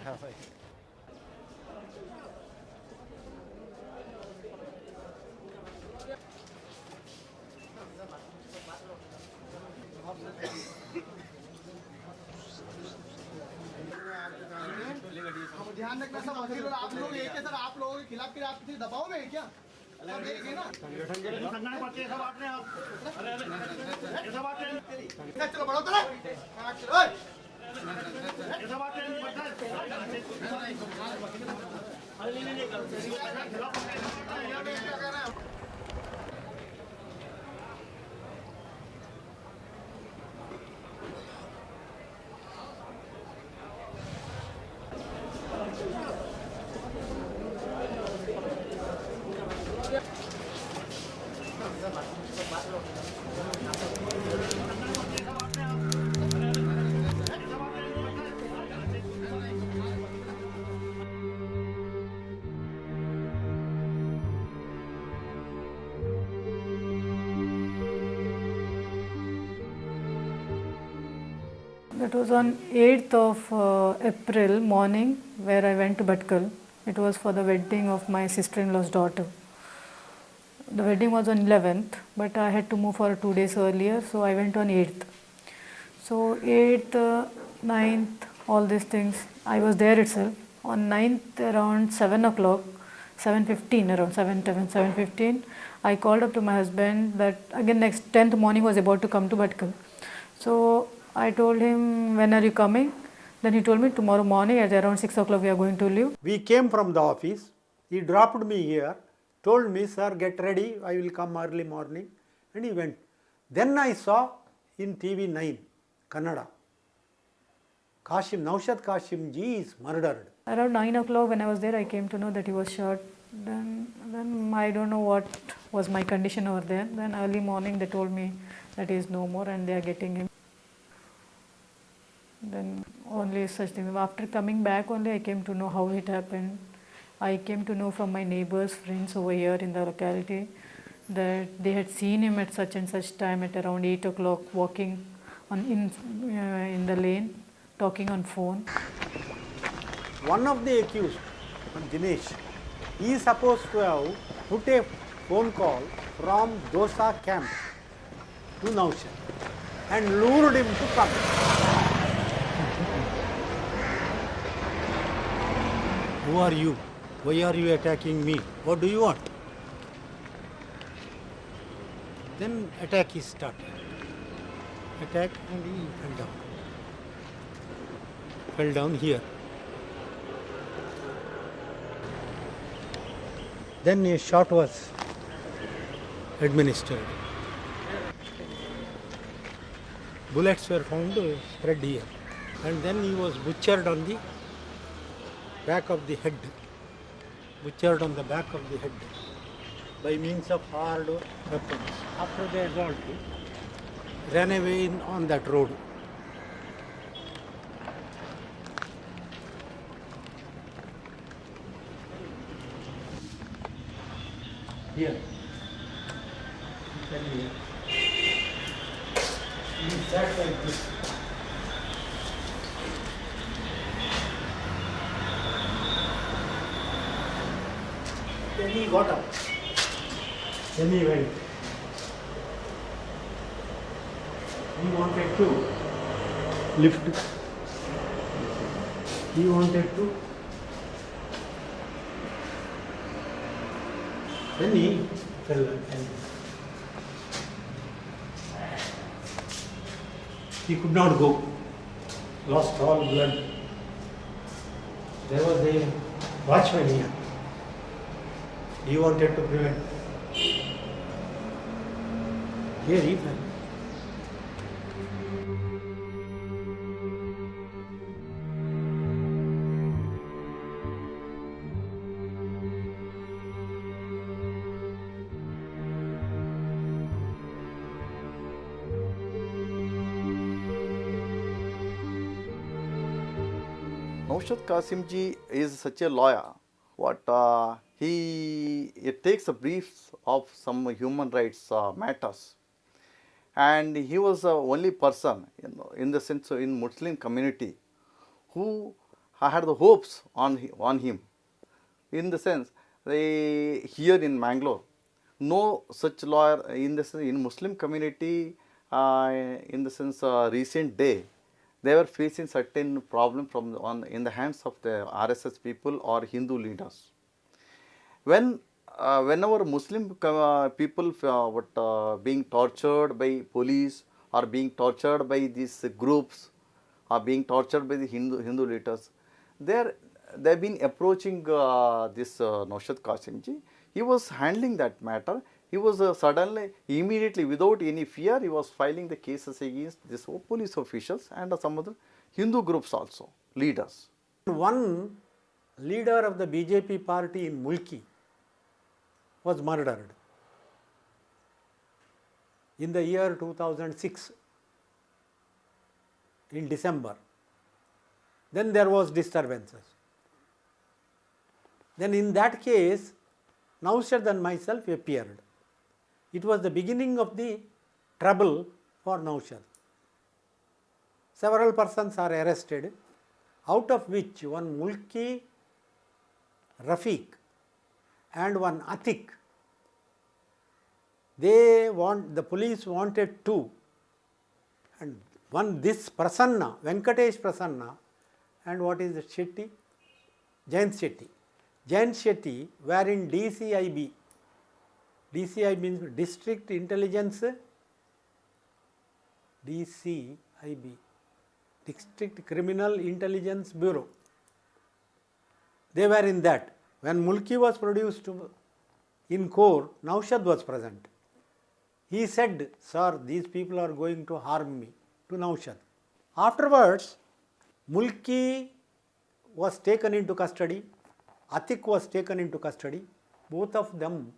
ध्यान रखना सब वकील और आप लोग एक है सर, आप लोगों के खिलाफ फिर आप किसी दबाव में है क्या? सब एक है ना? चलो बढ़ो चलो। That was on 8th of April morning where I went to Bhatkal. It was for the wedding of my sister-in-law's daughter. The wedding was on 11th, but I had to move for 2 days earlier, so I went on 8th. So 8th, 9th, all these things, I was there itself. On 9th around 7 o'clock, 7:15, around 7:15, I called up to my husband that again next 10th morning was about to come to Bhatkal. So I told him, when are you coming? Then he told me tomorrow morning at around 6 o'clock we are going to leave. We came from the office, he dropped me here, told me, sir, get ready, I will come early morning, and he went. Then I saw in TV9, Kannada, Naushad Kashim ji is murdered. Around 9 o'clock when I was there, I came to know that he was shot. Then I don't know what was my condition over there. Then early morning they told me that he is no more and they are getting him. Then only such things. After coming back only I came to know how it happened. I came to know from my neighbors, friends over here in the locality that they had seen him at such and such time at around 8 o'clock walking in the lane, talking on phone. One of the accused, Dinesh, he is supposed to have put a phone call from Dosa camp to Naushad and lured him to come. Who are you? Why are you attacking me? What do you want? Then attack is started. Attack and he fell down. Fell down here. Then a shot was administered. Bullets were found spread here. And then he was butchered on the back of the head. Butchered on the back of the head by means of hard weapons. After the assault, ran away on that road. Here. He sat like this. Then he got up. Then he went. He wanted to lift. He wanted to. Then he fell and he could not go. Lost all blood. There was a watchman here. He wanted to prevent. Here he fell. Naushad Qasim ji is such a lawyer. It takes a briefs of some human rights matters, and he was the only person in the sense in Muslim community who had the hopes on him. In the sense, here in Mangalore, no such lawyer in the sense, in Muslim community, in the sense recent day, they were facing certain problem from in the hands of the RSS people or Hindu leaders. Whenever Muslim people being tortured by police or being tortured by these groups or being tortured by the Hindu leaders, they've been approaching this Naushad Qasim ji. He was handling that matter. He was suddenly, immediately, without any fear, he was filing the cases against this police officials and some other Hindu groups also, leaders. One leader of the BJP party in Mulki was murdered in the year 2006 in December. Then there was disturbances. Then in that case, Naushad and myself appeared. It was the beginning of the trouble for Naushad. Several persons are arrested, out of which one Mulki Rafiq and one Atik. The police wanted two, and one this Prasanna, Venkatesh Prasanna, and what is it, Shetty? Jayant Shetty. Jayant Shetty were in DCIB. DCIB means District Intelligence, DCIB, District Criminal Intelligence Bureau. They were in that. When Mulki was produced in court, Naushad was present. He said, "Sir, these people are going to harm me," to Naushad. Afterwards, Mulki was taken into custody, Atik was taken into custody. Both of them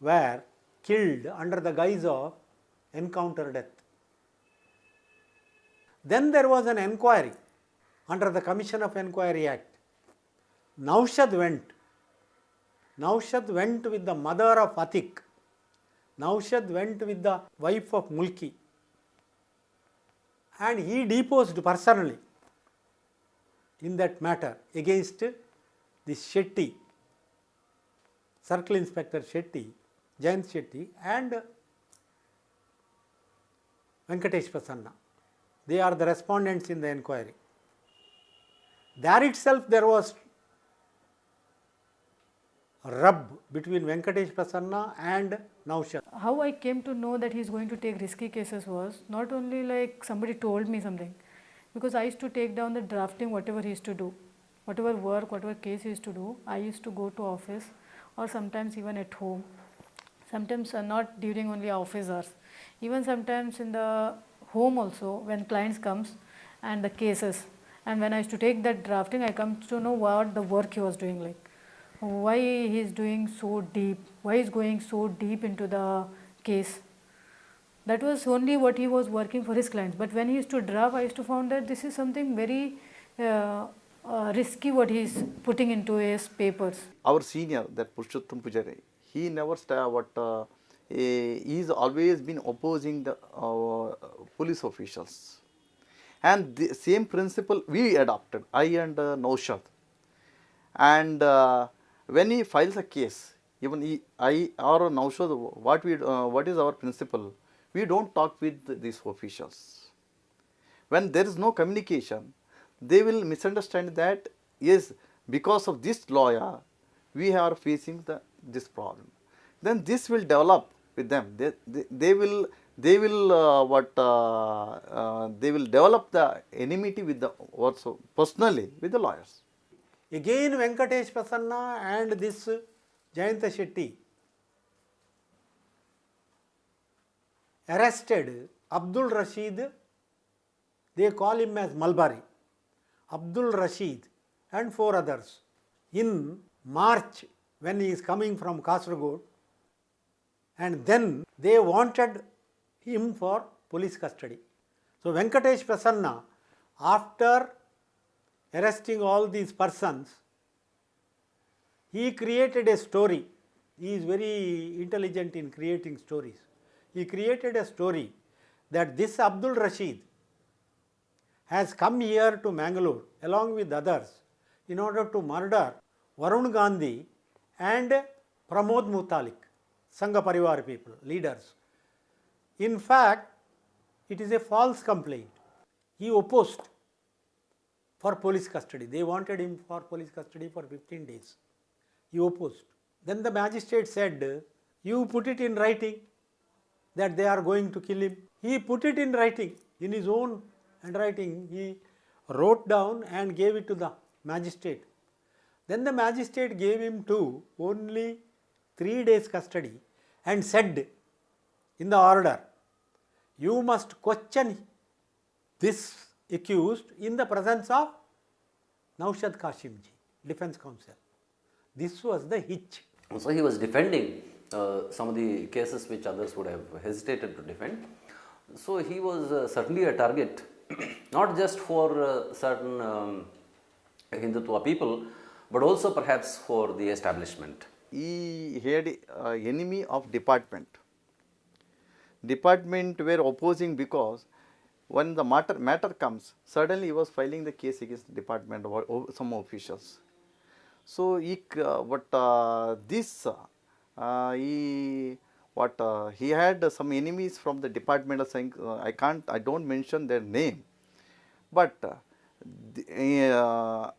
were killed under the guise of encounter death. Then there was an enquiry under the Commission of Enquiry Act. Naushad went with the mother of Atik. Naushad went with the wife of Mulki, and he deposed personally in that matter against this Shetty, Circle Inspector Shetty, Jayant Shetty and Venkatesh Prasanna. They are the respondents in the enquiry. There itself there was a rub between Venkatesh Prasanna and Naushad. How I came to know that he is going to take risky cases was not only like somebody told me something, because I used to take down the drafting, whatever he used to do, whatever work, whatever case he used to do, I used to go to office or sometimes even at home. Sometimes not during only office hours, even sometimes in the home also when clients comes and the cases, and when I used to take that drafting, I come to know what the work he was doing, like why he is doing so deep, why he is going so deep into the case. That was only what he was working for his clients. But when he used to draft, I used to find that this is something very risky what he is putting into his papers. Our senior, that Purushottam Pujari, he never he's always been opposing the police officials. And the same principle we adopted, I and Naushad. And when he files a case, even I or Naushad, what is our principle? We don't talk with these officials. When there is no communication, they will misunderstand that, yes, because of this lawyer, we are facing this problem. Then this will develop with them. They will develop the enmity with the also personally with the lawyers. Again, Venkatesh Prasanna and this Jayant Shetty arrested Abdul Rashid, they call him as Malbari, Abdul Rashid and 4 others in March when he is coming from Kasaragod, and then they wanted him for police custody. So Venkatesh Prasanna, after arresting all these persons, he created a story. He is very intelligent in creating stories. He created a story that this Abdul Rashid has come here to Mangalore along with others in order to murder Varun Gandhi and Pramod Mutalik, Sangha Parivar people, leaders. In fact, it is a false complaint. He opposed for police custody. They wanted him for police custody for 15 days. He opposed. Then the magistrate said, you put it in writing that they are going to kill him. He put it in writing, in his own handwriting. He wrote down and gave it to the magistrate. Then the magistrate gave him to only 3 days custody and said in the order, you must question this accused in the presence of Naushad Kashimji, defense counsel. This was the hitch. So he was defending some of the cases which others would have hesitated to defend. So he was certainly a target, not just for certain Hindutva people, but also perhaps for the establishment. He had enemy of department. Department were opposing because when the matter comes, suddenly he was filing the case against the department or some officials. So he had some enemies from the department saying, I don't mention their name, but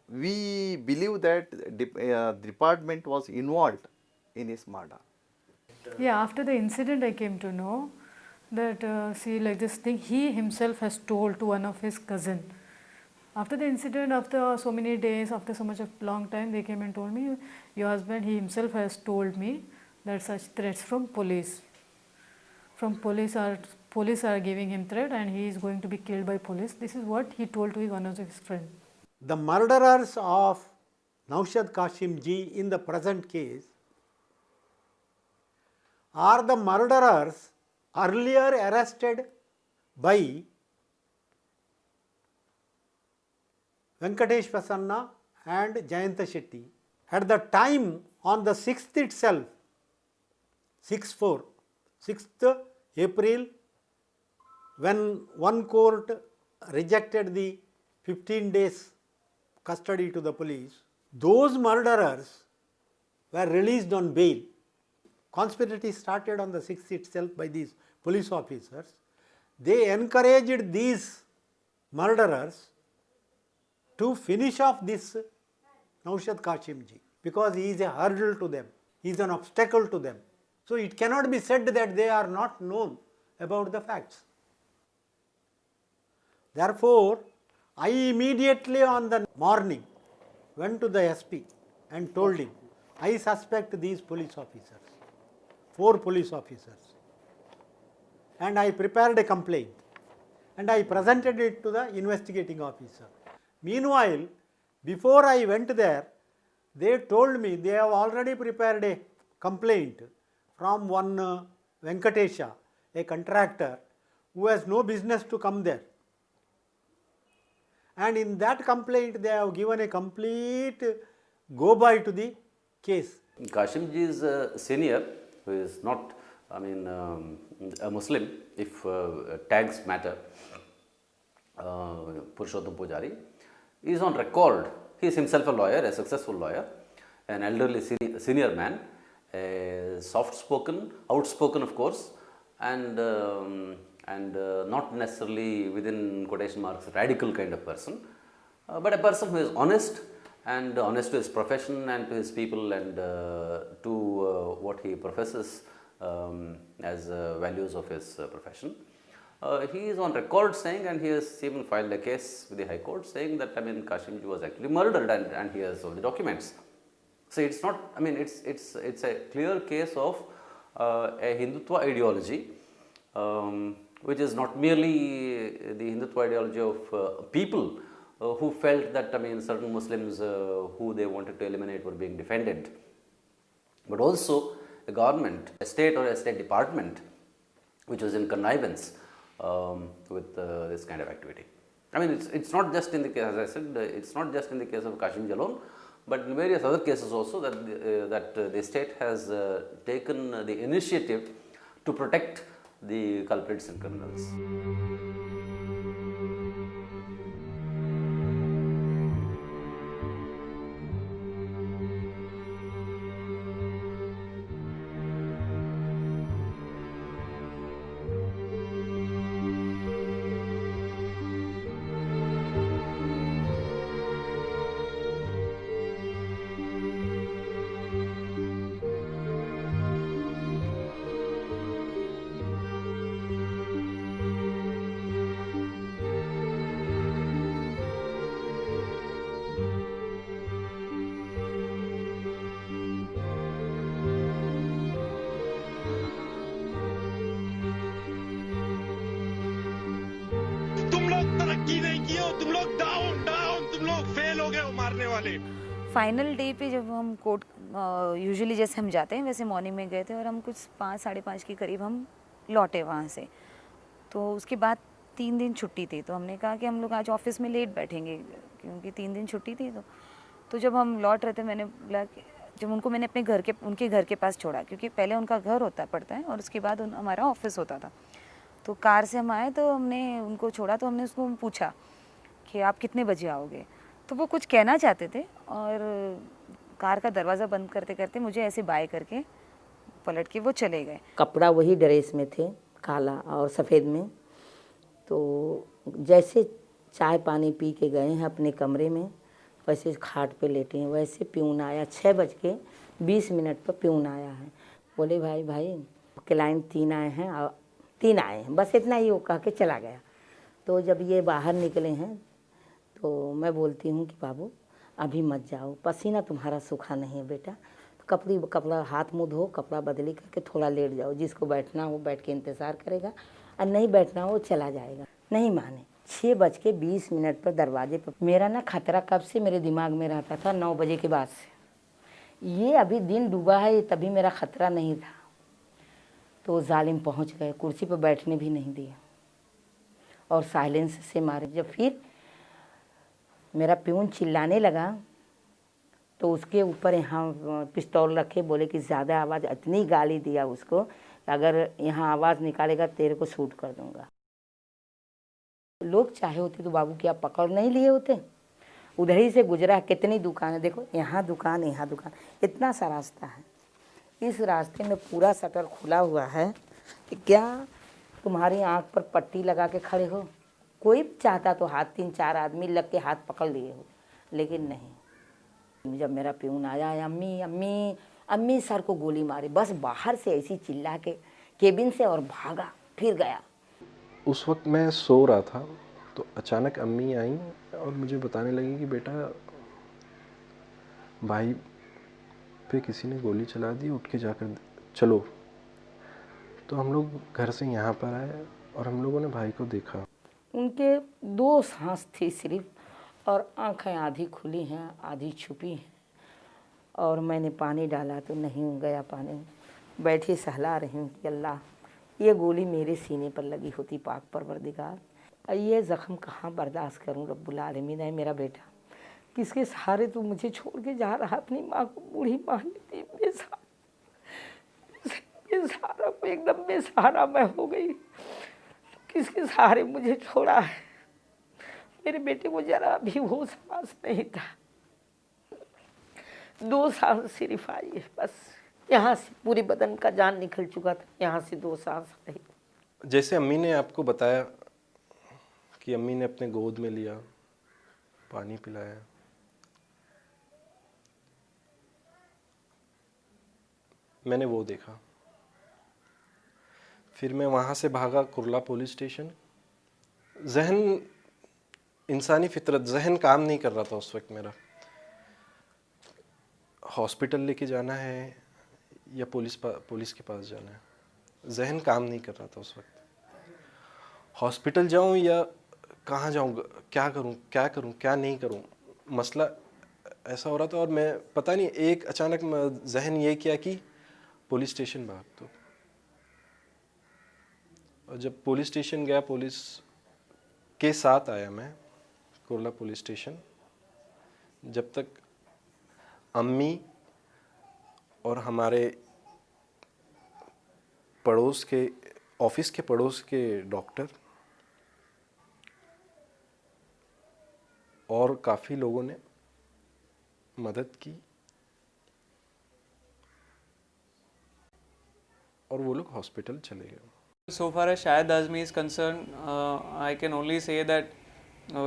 we believe that the department was involved in his murder. Yeah, after the incident I came to know that see, like this thing he himself has told to one of his cousin. After the incident, after so many days, after so much of long time, they came and told me, your husband, he himself has told me that such threats from police. From police are giving him threat and he is going to be killed by police. This is what he told to one of his friends. The murderers of Naushad Kashimji in the present case are the murderers earlier arrested by Venkatesh Prasanna and Jayanta Shetty. At the time on the 6th itself, 6th April, when one court rejected the 15 days custody to the police, those murderers were released on bail. Conspiracy started on the 6th itself by these police officers. They encouraged these murderers to finish off this Naushad Kashimji because he is a hurdle to them, he is an obstacle to them. So it cannot be said that they are not known about the facts. Therefore, I immediately on the morning went to the SP and told him, I suspect these police officers, 4 police officers, and I prepared a complaint and I presented it to the investigating officer. Meanwhile, before I went there, they told me they have already prepared a complaint from one Venkatesha, a contractor who has no business to come there. And in that complaint, they have given a complete go-by to the case. Kashimji's senior, who is not, a Muslim, if tags matter, Purushottam Pujari, is on record. He is himself a lawyer, a successful lawyer, an elderly senior man, a soft-spoken, outspoken of course, and not necessarily within quotation marks radical kind of person, but a person who is honest and honest to his profession and to his people and to what he professes as values of his profession. He is on record saying, and he has even filed a case with the High Court saying that Kashimji was actually murdered and he has all the documents. So it's not, it's a clear case of a Hindutva ideology, which is not merely the Hindutva ideology of people who felt that certain Muslims who they wanted to eliminate were being defended, but also a government, a state or a state department which was in connivance with this kind of activity. It's not just in the case, as I said, it's not just in the case of Kashimji alone, but in various other cases also that the state has taken the initiative to protect the culprits and criminals. तरक्की नहीं की हो तुम लोग, down down, तुम लोग fail हो गए हो मारने वाले। फाइनल डे पे जब हम कोर्ट यूजुअली जैसे हम जाते हैं वैसे मॉर्निंग में गए थे और हम कुछ 5 साढ़े 5 के करीब हम लौटे वहाँ से। तो उसके बाद 3 दिन छुट्टी थी, तो हमने कहा कि हम लोग आज ऑफिस में लेट बैठेंगे क्योंकि 3 दिन छुट्टी थी। तो जब हम लौट रहे थे मैंने बोला कि जब उनको मैंने अपने उनके घर के पास छोड़ा, क्योंकि पहले उनका घर पड़ता है और उसके बाद हमारा ऑफिस होता था। तो कार से हम आए तो हमने उनको छोड़ा, तो हमने उसको पूछा कि आप कितने बजे आओगे। तो वो कुछ कहना चाहते थे और कार का दरवाज़ा बंद करते करते मुझे ऐसे बाय करके पलट के वो चले गए। कपड़ा वही ड्रेस में थे, काला और सफ़ेद में। तो जैसे चाय पानी पी के गए हैं अपने कमरे में, वैसे खाट पे लेटे हैं। वैसे प्यून आया 6:20 पर प्यून आया है। बोले भाई क्लाइंट 3 आए हैं और 3 आए हैं, बस इतना ही वो कह के चला गया। तो जब ये बाहर निकले हैं तो मैं बोलती हूँ कि बाबू अभी मत जाओ, पसीना तुम्हारा सूखा नहीं है बेटा, तो कपड़ा हाथ मुँह धो, कपड़ा बदली करके थोड़ा लेट जाओ। जिसको बैठना हो बैठ के इंतज़ार करेगा और नहीं बैठना हो चला जाएगा। नहीं माने। 6:20 पर दरवाजे पर मेरा ना खतरा कब से मेरे दिमाग में रहता था, 9 बजे के बाद से। ये अभी दिन डूबा है, तभी मेरा खतरा नहीं था। तो जालिम पहुंच गए, कुर्सी पर बैठने भी नहीं दिया और साइलेंस से मारे। जब फिर मेरा प्यून चिल्लाने लगा तो उसके ऊपर यहाँ पिस्तौल रखे, बोले कि ज़्यादा आवाज़, इतनी गाली दिया उसको, अगर यहाँ आवाज़ निकालेगा तेरे को शूट कर दूँगा। लोग चाहे होते तो बाबू क्या पकड़ नहीं लिए होते। उधर ही से गुजरा, कितनी दुकान है देखो, यहाँ दुकान यहाँ दुकान, इतना सा रास्ता है। इस रास्ते में पूरा शटर खुला हुआ है कि क्या तुम्हारी आँख पर पट्टी लगा के खड़े हो। कोई चाहता तो हाथ 3-4 आदमी लग के हाथ पकड़ लिए हो, लेकिन नहीं। जब मेरा प्यून आया, अम्मी अम्मी अम्मी सर को गोली मारी, बस बाहर से ऐसी चिल्ला के केबिन से और भागा, फिर गया। उस वक्त मैं सो रहा था तो अचानक अम्मी आई और मुझे बताने लगी कि बेटा भाई पे किसी ने गोली चला दी, उठ के जाकर चलो। तो हम लोग घर से यहाँ पर आए और हम लोगों ने भाई को देखा। उनके 2 सांस थी सिर्फ, और आंखें आधी खुली हैं आधी छुपी हैं। और मैंने पानी डाला तो नहीं गया पानी। बैठी सहला रही हूँ कि अल्लाह, ये गोली मेरे सीने पर लगी होती पाक परवरदिगार, ये ज़ख्म कहाँ बर्दाश्त करूँ रब्बुल आलमीन। है मेरा बेटा, किसके सहारे तू मुझे छोड़ के जा रहा। अपनी माँ को, बूढ़ी माँ ने थी बेसहारा को एकदम बेसहारा मैं हो गई। किसके सहारे मुझे छोड़ा है। मेरे बेटे को जरा भी वो सांस नहीं था, 2 सांस सिर्फ आई है बस। यहाँ से पूरी बदन का जान निकल चुका था, यहाँ से 2 सांस आई। जैसे अम्मी ने आपको बताया कि अम्मी ने अपने गोद में लिया, पानी पिलाया, मैंने वो देखा। फिर मैं वहाँ से भागा कुर्ला पुलिस स्टेशन। जहन, इंसानी फितरत, जहन काम नहीं कर रहा था उस वक्त मेरा। हॉस्पिटल लेके जाना है या पुलिस के पास जाना है, जहन काम नहीं कर रहा था उस वक्त। हॉस्पिटल जाऊं या कहाँ जाऊं, क्या करूं क्या नहीं करूं, मसला ऐसा हो रहा था। और मैं पता नहीं, एक अचानक जहन ये किया कि पुलिस स्टेशन भाग दो। और जब पुलिस स्टेशन गया, पुलिस के साथ आया मैं कुर्ला पुलिस स्टेशन। जब तक अम्मी और हमारे पड़ोस के ऑफिस के पड़ोस के डॉक्टर और काफ़ी लोगों ने मदद की और वो लोग हॉस्पिटल चले गए। So far as Shahid Azmi is concerned, I can only say that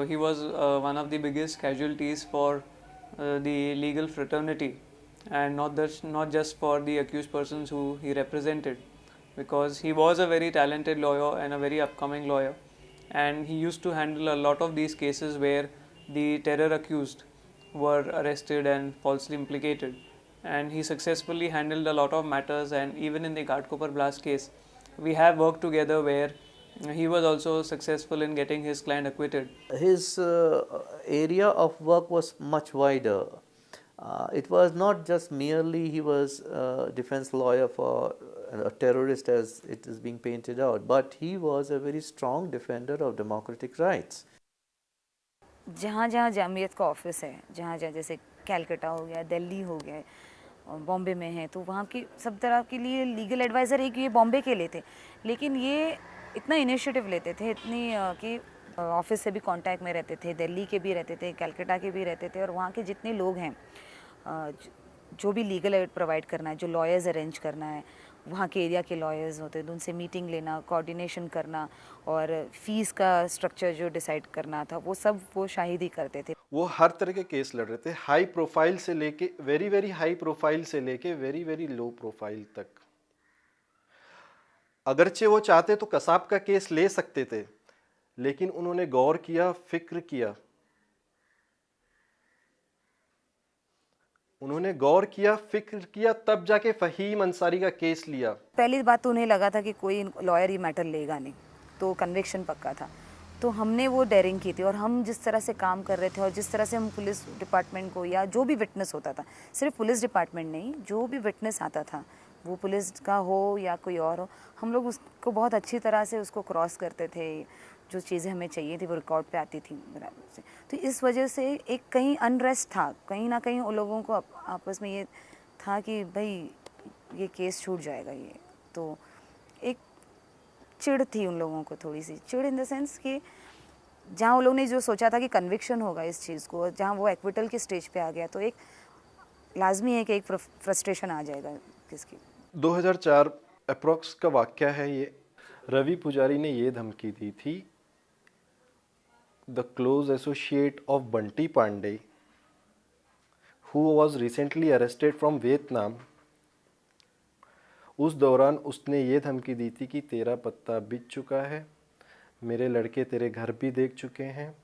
he was one of the biggest casualties for the legal fraternity, and not just for the accused persons who he represented, because he was a very talented lawyer and a very upcoming lawyer, and he used to handle a lot of these cases where the terror accused were arrested and falsely implicated, and he successfully handled a lot of matters. And even in the Ghatkopar blast case, we have worked together where he was also successful in getting his client acquitted. His area of work was much wider. It was not just merely he was a defense lawyer for a terrorist as it is being painted out, but he was a very strong defender of democratic rights. जहाँ जहाँ जामियत का office है, जहाँ जहाँ जैसे कैलकाटा हो गया, दिल्ली हो गया, बॉम्बे में है, तो वहाँ की सब तरह के लिए लीगल एडवाइज़र एक ये बॉम्बे के लिए थे, लेकिन ये इतना इनिशिएटिव लेते थे, इतनी कि ऑफिस से भी कांटेक्ट में रहते थे, दिल्ली के भी रहते थे, कैलकाटा के भी रहते थे, और वहाँ के जितने लोग हैं जो भी लीगल एड प्रोवाइड करना है, जो लॉयर्स अरेंज करना है, वहाँ के एरिया के लॉयर्स होते थे, उनसे मीटिंग लेना, कोऑर्डिनेशन करना, और फीस का स्ट्रक्चर जो डिसाइड करना था, वो सब वो शाहिद ही करते थे। वो हर तरह के केस लड़ रहे थे, हाई प्रोफाइल से लेके वेरी वेरी हाई प्रोफाइल से लेके वेरी वेरी लो प्रोफाइल तक। अगरचे वो चाहते तो कसाब का केस ले सकते थे, लेकिन उन्होंने गौर किया, फिक्र किया, उन्होंने गौर किया, फिक्र किया, तब जाके फहीम अंसारी का केस लिया। पहली बात तो उन्हें लगा था कि कोई लॉयर ये मैटर लेगा नहीं, तो कन्विक्शन पक्का था, तो हमने वो डेयरिंग की थी। और हम जिस तरह से काम कर रहे थे और जिस तरह से हम पुलिस डिपार्टमेंट को, या जो भी विटनेस होता था, सिर्फ पुलिस डिपार्टमेंट नहीं, जो भी विटनेस आता था, वो पुलिस का हो या कोई और हो, हम लोग उसको बहुत अच्छी तरह से उसको क्रॉस करते थे। जो चीज़ें हमें चाहिए थी वो रिकॉर्ड पे आती थी बराबर से। तो इस वजह से एक कहीं अनरेस्ट था, कहीं ना कहीं उन लोगों को आपस में ये था कि भाई ये केस छूट जाएगा, ये तो एक चिढ़ थी उन लोगों को, थोड़ी सी चिढ़ इन द सेंस कि जहाँ उन लोगों ने जो सोचा था कि कन्विक्शन होगा इस चीज़ को, जहाँ वो एक्विटल के स्टेज पे आ गया, तो एक लाजमी है कि एक फ्रस्ट्रेशन आ जाएगा किसकी। 2004 अप्रॉक्स का वाक़या है ये। रवि पुजारी ने ये धमकी दी थी, the close associate of Bunty Pandey who was recently arrested from Vietnam. उस दौरान उसने ये धमकी दी थी कि तेरा पत्ता बिक चुका है, मेरे लड़के तेरे घर भी देख चुके हैं,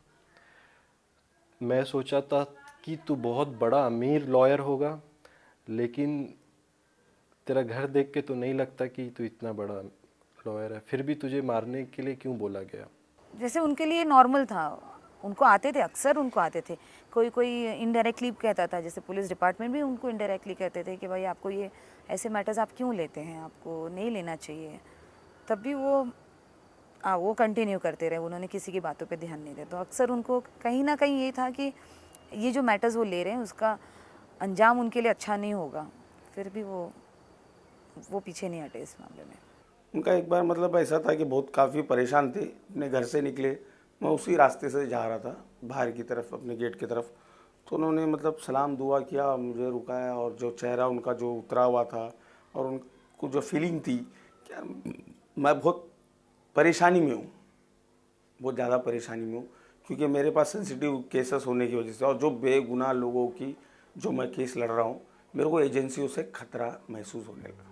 मैं सोचा था कि तू बहुत बड़ा अमीर लॉयर होगा, लेकिन तेरा घर देख के तो नहीं लगता कि तू इतना बड़ा लॉयर है, फिर भी तुझे मारने के लिए क्यों बोला गया। जैसे उनके लिए नॉर्मल था, उनको आते थे, अक्सर उनको आते थे, कोई कोई इनडायरेक्टली कहता था, जैसे पुलिस डिपार्टमेंट भी उनको इनडायरेक्टली कहते थे कि भाई आपको ये ऐसे मैटर्स आप क्यों लेते हैं, आपको नहीं लेना चाहिए, तब भी वो कंटिन्यू करते रहे, उन्होंने किसी की बातों पे ध्यान नहीं दिया। तो अक्सर उनको कहीं ना कहीं ये था कि ये जो मैटर्स वो ले रहे हैं उसका अंजाम उनके लिए अच्छा नहीं होगा, फिर भी वो पीछे नहीं हटे इस मामले में। उनका एक बार मतलब ऐसा था कि बहुत काफ़ी परेशान थे, अपने घर से निकले, मैं उसी रास्ते से जा रहा था बाहर की तरफ, अपने गेट की तरफ, तो उन्होंने मतलब सलाम दुआ किया, मुझे रुकाया, और जो चेहरा उनका जो उतरा हुआ था और उनको जो फीलिंग थी क्या मैं बहुत परेशानी में हूँ, बहुत ज़्यादा परेशानी में हूँ, क्योंकि मेरे पास सेंसिटिव केसेस होने की वजह से और जो बेगुनाह लोगों की जो मैं केस लड़ रहा हूँ, मेरे को एजेंसियों से खतरा महसूस होने लगा।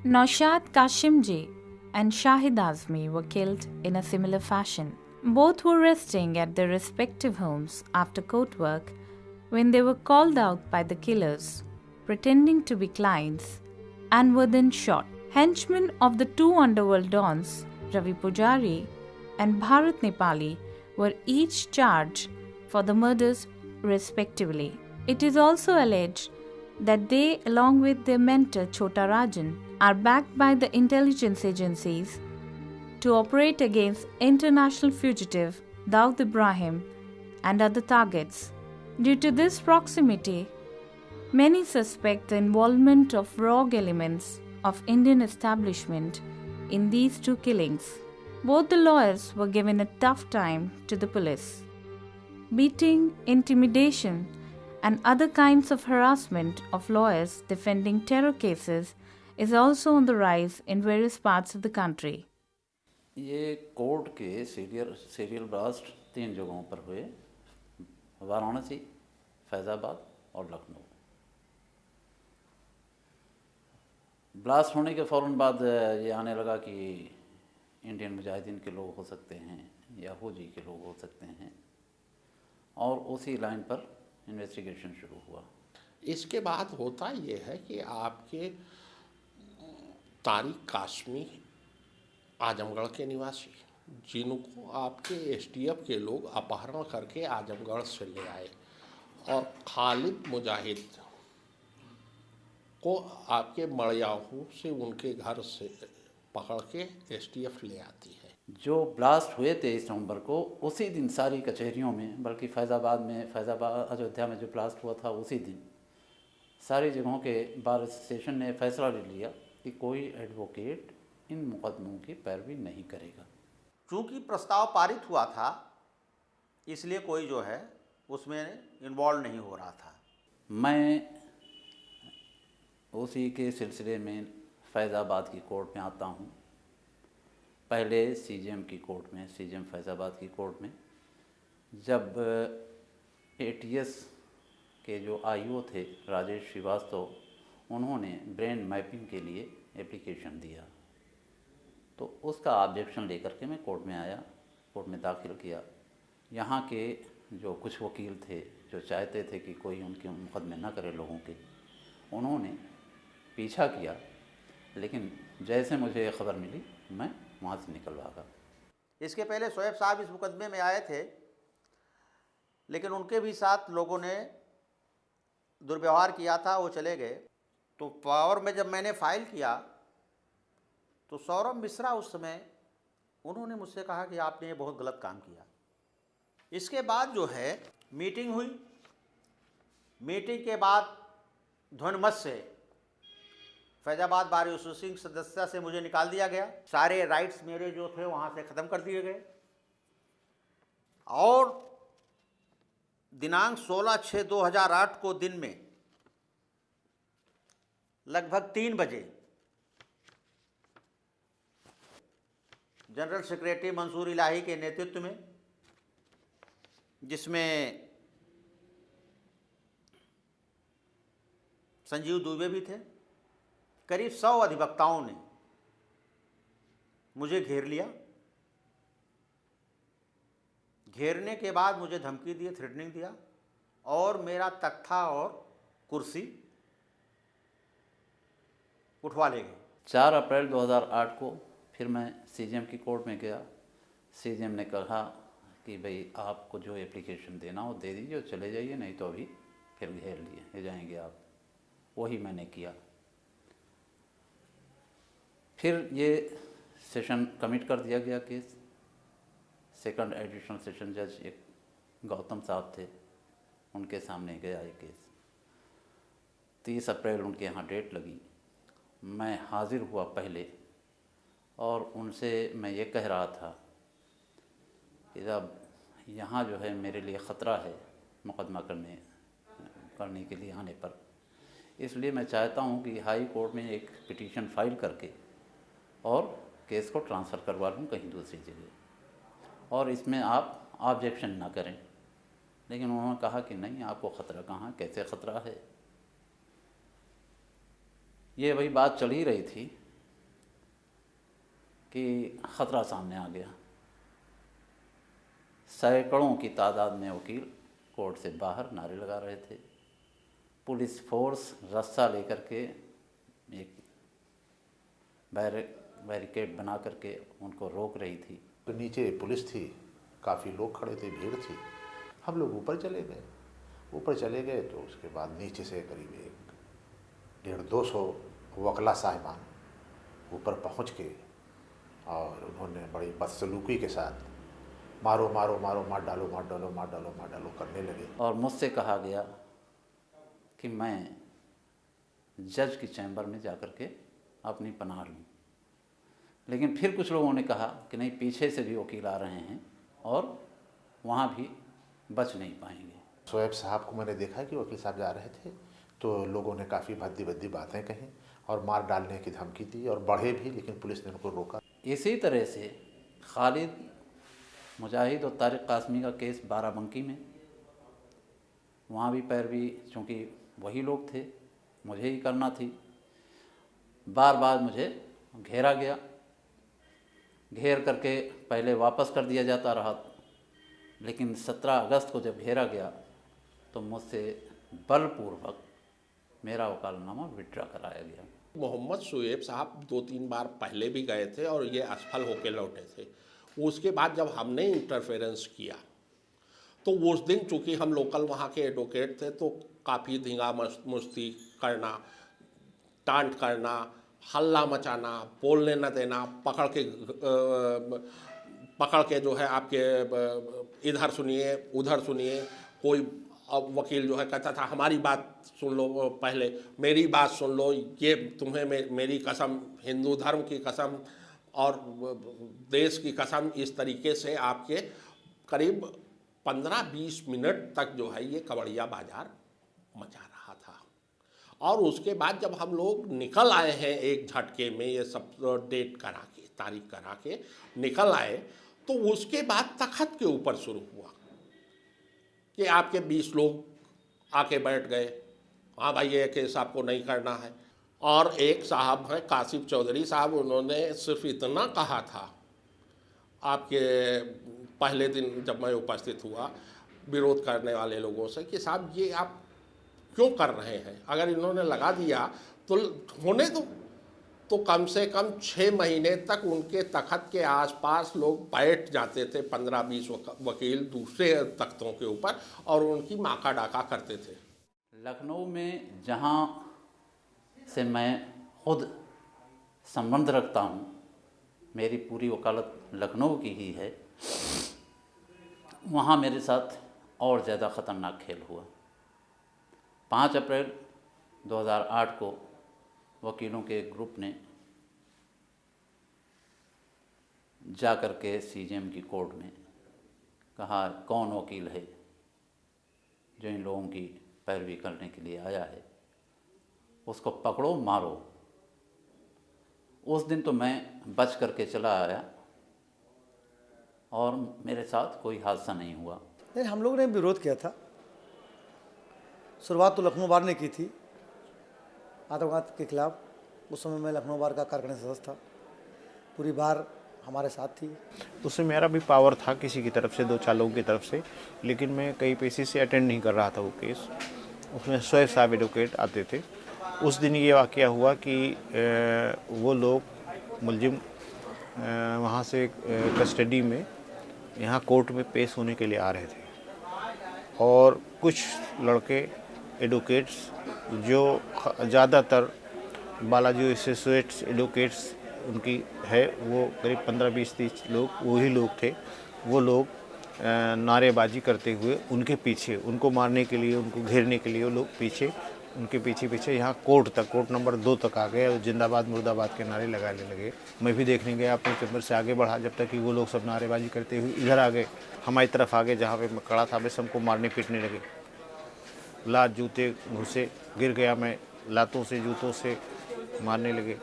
Naushad Kashimji and Shahid Azmi were killed in a similar fashion. Both were resting at their respective homes after court work when they were called out by the killers, pretending to be clients, and were then shot. Henchmen of the two underworld dons, Ravi Pujari and Bharat Nepali, were each charged for the murders respectively. It is also alleged that they, along with their mentor Chota Rajan, are backed by the intelligence agencies to operate against international fugitive Dawood Ibrahim and other targets. Due to this proximity, many suspect the involvement of rogue elements of Indian establishment in these two killings. Both the lawyers were given a tough time to the police. Beating, intimidation, and other kinds of harassment of lawyers defending terror cases is also on the rise in various parts of the country. ये court के serial blast 3 जगहों पर हुए, वाराणसी, फैज़ाबाद और Lucknow. Blast होने के फ़ौरन बाद ये आने लगा कि इंडियन मुजाहिदीन के लोग हो सकते हैं या फौजी के लोग हो सकते हैं, और उसी लाइन पर इन्वेस्टिगेशन शुरू हुआ। इसके बाद होता ये है कि आपके तारिक कासमी आजमगढ़ के निवासी जिनको आपके एसटीएफ के लोग अपहरण करके आजमगढ़ से ले आए और खालिद मुजाहिद को आपके मड़ियाहू से उनके घर से पकड़ के एसटीएफ ले आती है। जो ब्लास्ट हुए 23 नवंबर को, उसी दिन सारी कचहरियों में, बल्कि फैज़ाबाद अयोध्या में जो ब्लास्ट हुआ था उसी दिन सारी जगहों के बार एसोसिएशन ने फैसला ले लिया कि कोई एडवोकेट इन मुकदमों की पैरवी नहीं करेगा। चूँकि प्रस्ताव पारित हुआ था इसलिए कोई जो है उसमें इन्वॉल्व नहीं हो रहा था। मैं उसी के सिलसिले में फैज़ाबाद की कोर्ट में आता हूँ। पहले सीजीएम की कोर्ट में, सीजीएम फैज़ाबाद की कोर्ट में, जब एटीएस के जो आईओ थे राजेश श्रीवास्तव, उन्होंने ब्रेन मैपिंग के लिए एप्लीकेशन दिया, तो उसका ऑब्जेक्शन लेकर के मैं कोर्ट में आया, कोर्ट में दाखिल किया। यहाँ के जो कुछ वकील थे जो चाहते थे कि कोई उनके मुकदमे न करे लोगों के, उन्होंने पीछा किया, लेकिन जैसे मुझे खबर मिली मैं वहाँ से निकल भागा। इसके पहले शोएब साहब इस मुकदमे में आए थे, लेकिन उनके भी साथ लोगों ने दुर्व्यवहार किया था, वो चले गए। तो पावर में जब मैंने फाइल किया तो सौरभ मिश्रा उस समय उन्होंने मुझसे कहा कि आपने ये बहुत गलत काम किया। इसके बाद जो है मीटिंग हुई, मीटिंग के बाद ध्वनिमत से फैज़ाबाद बार एसोसिएशन सदस्यता से मुझे निकाल दिया गया। सारे राइट्स मेरे जो थे वहाँ से ख़त्म कर दिए गए और दिनांक 16/6/2008 को दिन में लगभग 3 बजे जनरल सेक्रेटरी मंसूर इलाही के नेतृत्व में, जिसमें संजीव दुबे भी थे, करीब 100 अधिवक्ताओं ने मुझे घेर लिया। घेरने के बाद मुझे धमकी दी, थ्रेटनिंग दिया और मेरा तख्ता और कुर्सी उठवा ले गए। 4 अप्रैल 2008 को फिर मैं सीजीएम की कोर्ट में गया। सीजीएम ने कहा कि भाई आपको जो एप्लीकेशन देना हो दे दीजिए और चले जाइए, नहीं तो अभी फिर घेर लिए जाएंगे आप। वही मैंने किया। फिर ये सेशन कमिट कर दिया गया केस। सेकंड एडिशनल सेशन जज एक गौतम साहब थे, उनके सामने गया ये केस। 30 अप्रैल उनके यहाँ डेट लगी। मैं हाजिर हुआ पहले और उनसे मैं ये कह रहा था कि अब यहाँ जो है मेरे लिए ख़तरा है मुकदमा करने के लिए आने पर, इसलिए मैं चाहता हूँ कि हाई कोर्ट में एक पिटीशन फाइल करके और केस को ट्रांसफ़र करवा लूँ कहीं दूसरी जगह, और इसमें आप ऑब्जेक्शन ना करें। लेकिन उन्होंने कहा कि नहीं, आपको ख़तरा कहाँ, कैसे ख़तरा है। ये वही बात चल ही रही थी कि ख़तरा सामने आ गया। सैकड़ों की तादाद में वकील कोर्ट से बाहर नारे लगा रहे थे। पुलिस फोर्स रस्सा लेकर के एक बैरिकेड बना करके उनको रोक रही थी। तो नीचे पुलिस थी, काफ़ी लोग खड़े थे, भीड़ थी। हम लोग ऊपर चले गए तो उसके बाद नीचे से करीब 150-200 वकला साहिबान ऊपर पहुंच के और उन्होंने बड़ी बदसलूकी के साथ मारो मारो मारो, मार डालो मार डालो मार डालो मार डालो करने लगे। और मुझसे कहा गया कि मैं जज की चैम्बर में जाकर के अपनी पनाह लूँ। लेकिन फिर कुछ लोगों ने कहा कि नहीं, पीछे से भी वकील आ रहे हैं और वहाँ भी बच नहीं पाएंगे। शोएब साहब को मैंने देखा कि वकील साहब जा रहे थे तो लोगों ने काफ़ी भद्दी भद्दी बातें कहीं और मार डालने की धमकी दी और बढ़े भी, लेकिन पुलिस ने उनको रोका। इसी तरह से खालिद मुजाहिद और तारिक कासमी का केस बाराबंकी में, वहाँ भी पैरवी, चूँकि वही लोग थे, मुझे ही करना थी। बार बार मुझे घेरा गया, घेर करके पहले वापस कर दिया जाता रहा, लेकिन 17 अगस्त को जब घेरा गया तो मुझसे बलपूर्वक मेरा वकालतनामा विड्रा कराया गया। मोहम्मद शुएब साहब 2-3 बार पहले भी गए थे और ये असफल होकर लौटे थे। उसके बाद जब हमने इंटरफेरेंस किया तो उस दिन चूँकि हम लोकल वहाँ के एडवोकेट थे तो काफ़ी धींगा मस्ती करना, टांट करना, हल्ला मचाना, बोलने न देना, पकड़ के जो है आपके इधर सुनिए उधर सुनिए। कोई वकील जो है कहता था हमारी बात सुन लो, पहले मेरी बात सुन लो, ये तुम्हें मेरी कसम, हिंदू धर्म की कसम और देश की कसम, इस तरीके से आपके करीब 15-20 मिनट तक जो है ये कवड़िया बाजार मचा रहा था। और उसके बाद जब हम लोग निकल आए हैं एक झटके में, ये सब डेट करा के, तारीख करा के निकल आए, तो उसके बाद तखत के ऊपर शुरू हुआ कि आपके 20 लोग आके बैठ गए, हाँ भाई ये केस आपको नहीं करना है। और एक साहब हैं कासिफ चौधरी साहब, उन्होंने सिर्फ इतना कहा था आपके पहले दिन जब मैं उपस्थित हुआ विरोध करने वाले लोगों से कि साहब ये आप क्यों कर रहे हैं, अगर इन्होंने लगा दिया तो होने दो। तो कम से कम 6 महीने तक उनके तखत के आसपास लोग बैठ जाते थे, 15-20 वकील दूसरे तख्तों के ऊपर, और उनकी माका डाका करते थे। लखनऊ में जहाँ से मैं खुद संबंध रखता हूँ, मेरी पूरी वकालत लखनऊ की ही है, वहाँ मेरे साथ और ज़्यादा ख़तरनाक खेल हुआ। 5 अप्रैल 2008 को वकीलों के एक ग्रुप ने जा कर के सीजेएम की कोर्ट में कहा कौन वकील है जो इन लोगों की पैरवी करने के लिए आया है, उसको पकड़ो मारो। उस दिन तो मैं बच करके चला आया और मेरे साथ कोई हादसा नहीं हुआ। नहीं, हम लोगों ने विरोध किया था। शुरुआत तो लखनऊ बार ने की थी आतंकवाद के खिलाफ। उस समय मैं लखनऊ बार का कार्यकारिणी सदस्य था, पूरी बार हमारे साथ थी। उसमें मेरा भी पावर था किसी की तरफ से, 2-4 लोगों की तरफ से, लेकिन मैं कई पैसे से अटेंड नहीं कर रहा था वो केस। उसमें शोएब साहब एडवोकेट आते थे। उस दिन ये वाक़या हुआ कि वो लोग मुलजिम वहाँ से कस्टडी में यहाँ कोर्ट में पेश होने के लिए आ रहे थे, और कुछ लड़के एडवोकेट्स जो ज़्यादातर बालाजी एसोसिएट्स एडवोकेट्स उनकी है, वो करीब 15-20-30 लोग वही लोग थे। वो लोग नारेबाजी करते हुए उनके पीछे, उनको मारने के लिए, उनको घेरने के लिए वो लोग पीछे, उनके पीछे यहाँ कोर्ट तक, कोर्ट नंबर 2 तक आ गए और जिंदाबाद मुर्दाबाद के नारे लगाने लगे। मैं भी देखने गया, अपने चैम्बर से आगे बढ़ा, जब तक कि वो लोग सब नारेबाजी करते हुए इधर आ गए, हमारी तरफ आ गए जहाँ पे मैं खड़ा था। बस हमको मारने पीटने लगे, लात जूते घुसे, गिर गया मैं, लातों से जूतों से मारने लगे।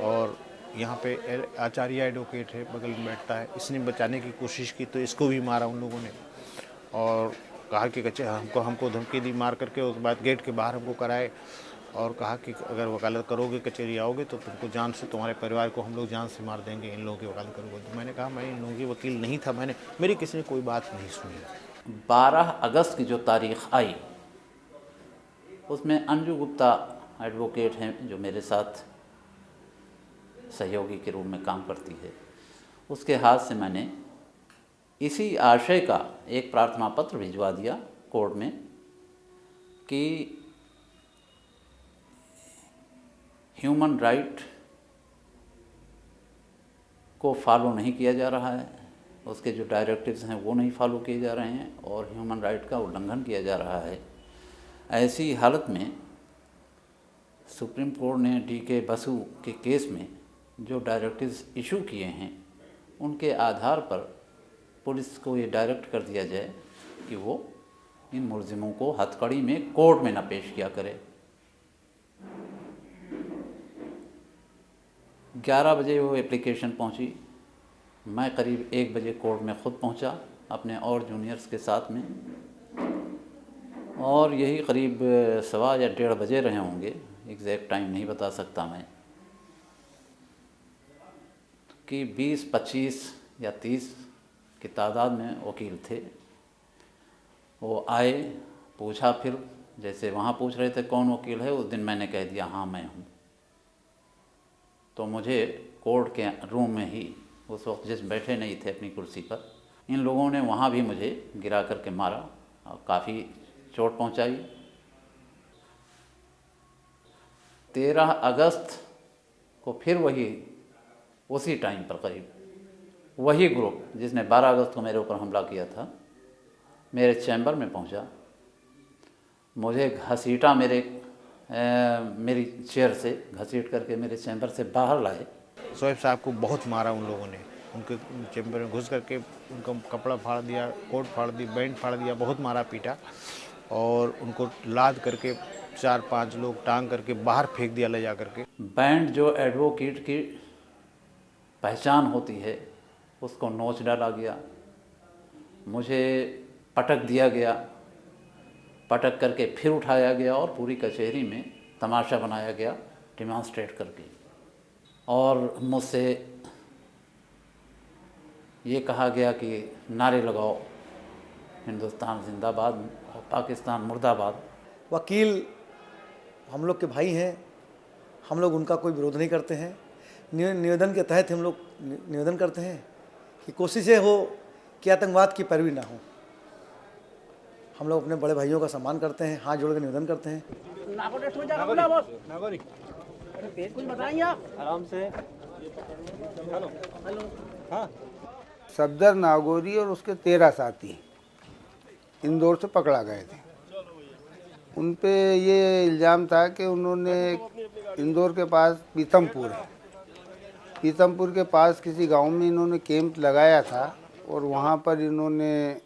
और यहाँ पे आचार्य एडवोकेट है, बगल में बैठता है, इसने बचाने की कोशिश की तो इसको भी मारा उन लोगों ने, और कहा कि कच्चे हमको धमकी दी मार करके। उसके बाद गेट के बाहर हमको कराए और कहा कि अगर वकालत करोगे, कचहरी आओगे तो तुमको जान से, तुम्हारे परिवार को हम लोग जान से मार देंगे इन लोगों की वकालत करोगे। तो मैंने कहा मैं इन लोगों की वकील नहीं था, मेरी किसी ने कोई बात नहीं सुनी। 12 अगस्त की जो तारीख आई उसमें अंजू गुप्ता एडवोकेट हैं जो मेरे साथ सहयोगी के रूप में काम करती है, उसके हाथ से मैंने इसी आशय का एक प्रार्थना पत्र भिजवा दिया कोर्ट में कि ह्यूमन राइट को फॉलो नहीं किया जा रहा है, उसके जो डायरेक्टिव्स हैं वो नहीं फॉलो किए जा रहे हैं और ह्यूमन राइट का उल्लंघन किया जा रहा है। ऐसी हालत में सुप्रीम कोर्ट ने DK बसु के केस में जो डायरेक्टिव्स इशू किए हैं उनके आधार पर पुलिस को ये डायरेक्ट कर दिया जाए कि वो इन मुलजिमों को हथकड़ी में कोर्ट में न पेश किया करे। 11 बजे वो एप्लीकेशन पहुंची, मैं करीब 1 बजे कोर्ट में ख़ुद पहुंचा अपने और जूनियर्स के साथ में, और यही करीब 1:15 या 1:30 बजे रहे होंगे, एग्जैक्ट टाइम नहीं बता सकता मैं, कि 20, 25 या 30 की तादाद में वकील थे। वो आए, पूछा, फिर जैसे वहाँ पूछ रहे थे कौन वकील है, उस दिन मैंने कह दिया हाँ मैं हूँ। तो मुझे कोर्ट के रूम में ही, उस वक्त जिस बैठे नहीं थे अपनी कुर्सी पर, इन लोगों ने वहाँ भी मुझे गिरा करके मारा और काफ़ी चोट पहुँचाई। 13 अगस्त को फिर वही उसी टाइम पर करीब वही ग्रुप जिसने 12 अगस्त को मेरे ऊपर हमला किया था मेरे चैम्बर में पहुंचा, मुझे घसीटा, मेरी चेयर से घसीट करके मेरे चैम्बर से बाहर लाए। शोएब साहब को बहुत मारा उन लोगों ने, उनके चैम्बर में घुस करके उनका कपड़ा फाड़ दिया, कोट फाड़ दी, बैंड फाड़ दिया, बहुत मारा पीटा और उनको लाद करके 4-5 लोग टांग करके बाहर फेंक दिया ले जा करके। बैंड जो एडवोकेट की पहचान होती है उसको नोच डाला गया, मुझे पटक दिया गया, पटक करके फिर उठाया गया और पूरी कचहरी में तमाशा बनाया गया डिमॉन्स्ट्रेट करके। और मुझसे ये कहा गया कि नारे लगाओ, हिंदुस्तान जिंदाबाद और पाकिस्तान मुर्दाबाद। वकील हम लोग के भाई हैं, हम लोग उनका कोई विरोध नहीं करते हैं। निवेदन के तहत हम लोग निवेदन करते हैं कि कोशिश ये हो कि आतंकवाद की पैरवी ना हो। हम लोग अपने बड़े भाइयों का सम्मान करते हैं, हाथ जोड़ कर निवेदन करते हैं। कुछ बताइए आप आराम से। हाँ, सफदर नागौरी और उसके 13 साथी इंदौर से पकड़ा गए थे। उन पे ये इल्ज़ाम था कि उन्होंने इंदौर के पास पीतमपुर है, पीतमपुर के पास किसी गांव में इन्होंने कैंप लगाया था और वहाँ पर इन्होंने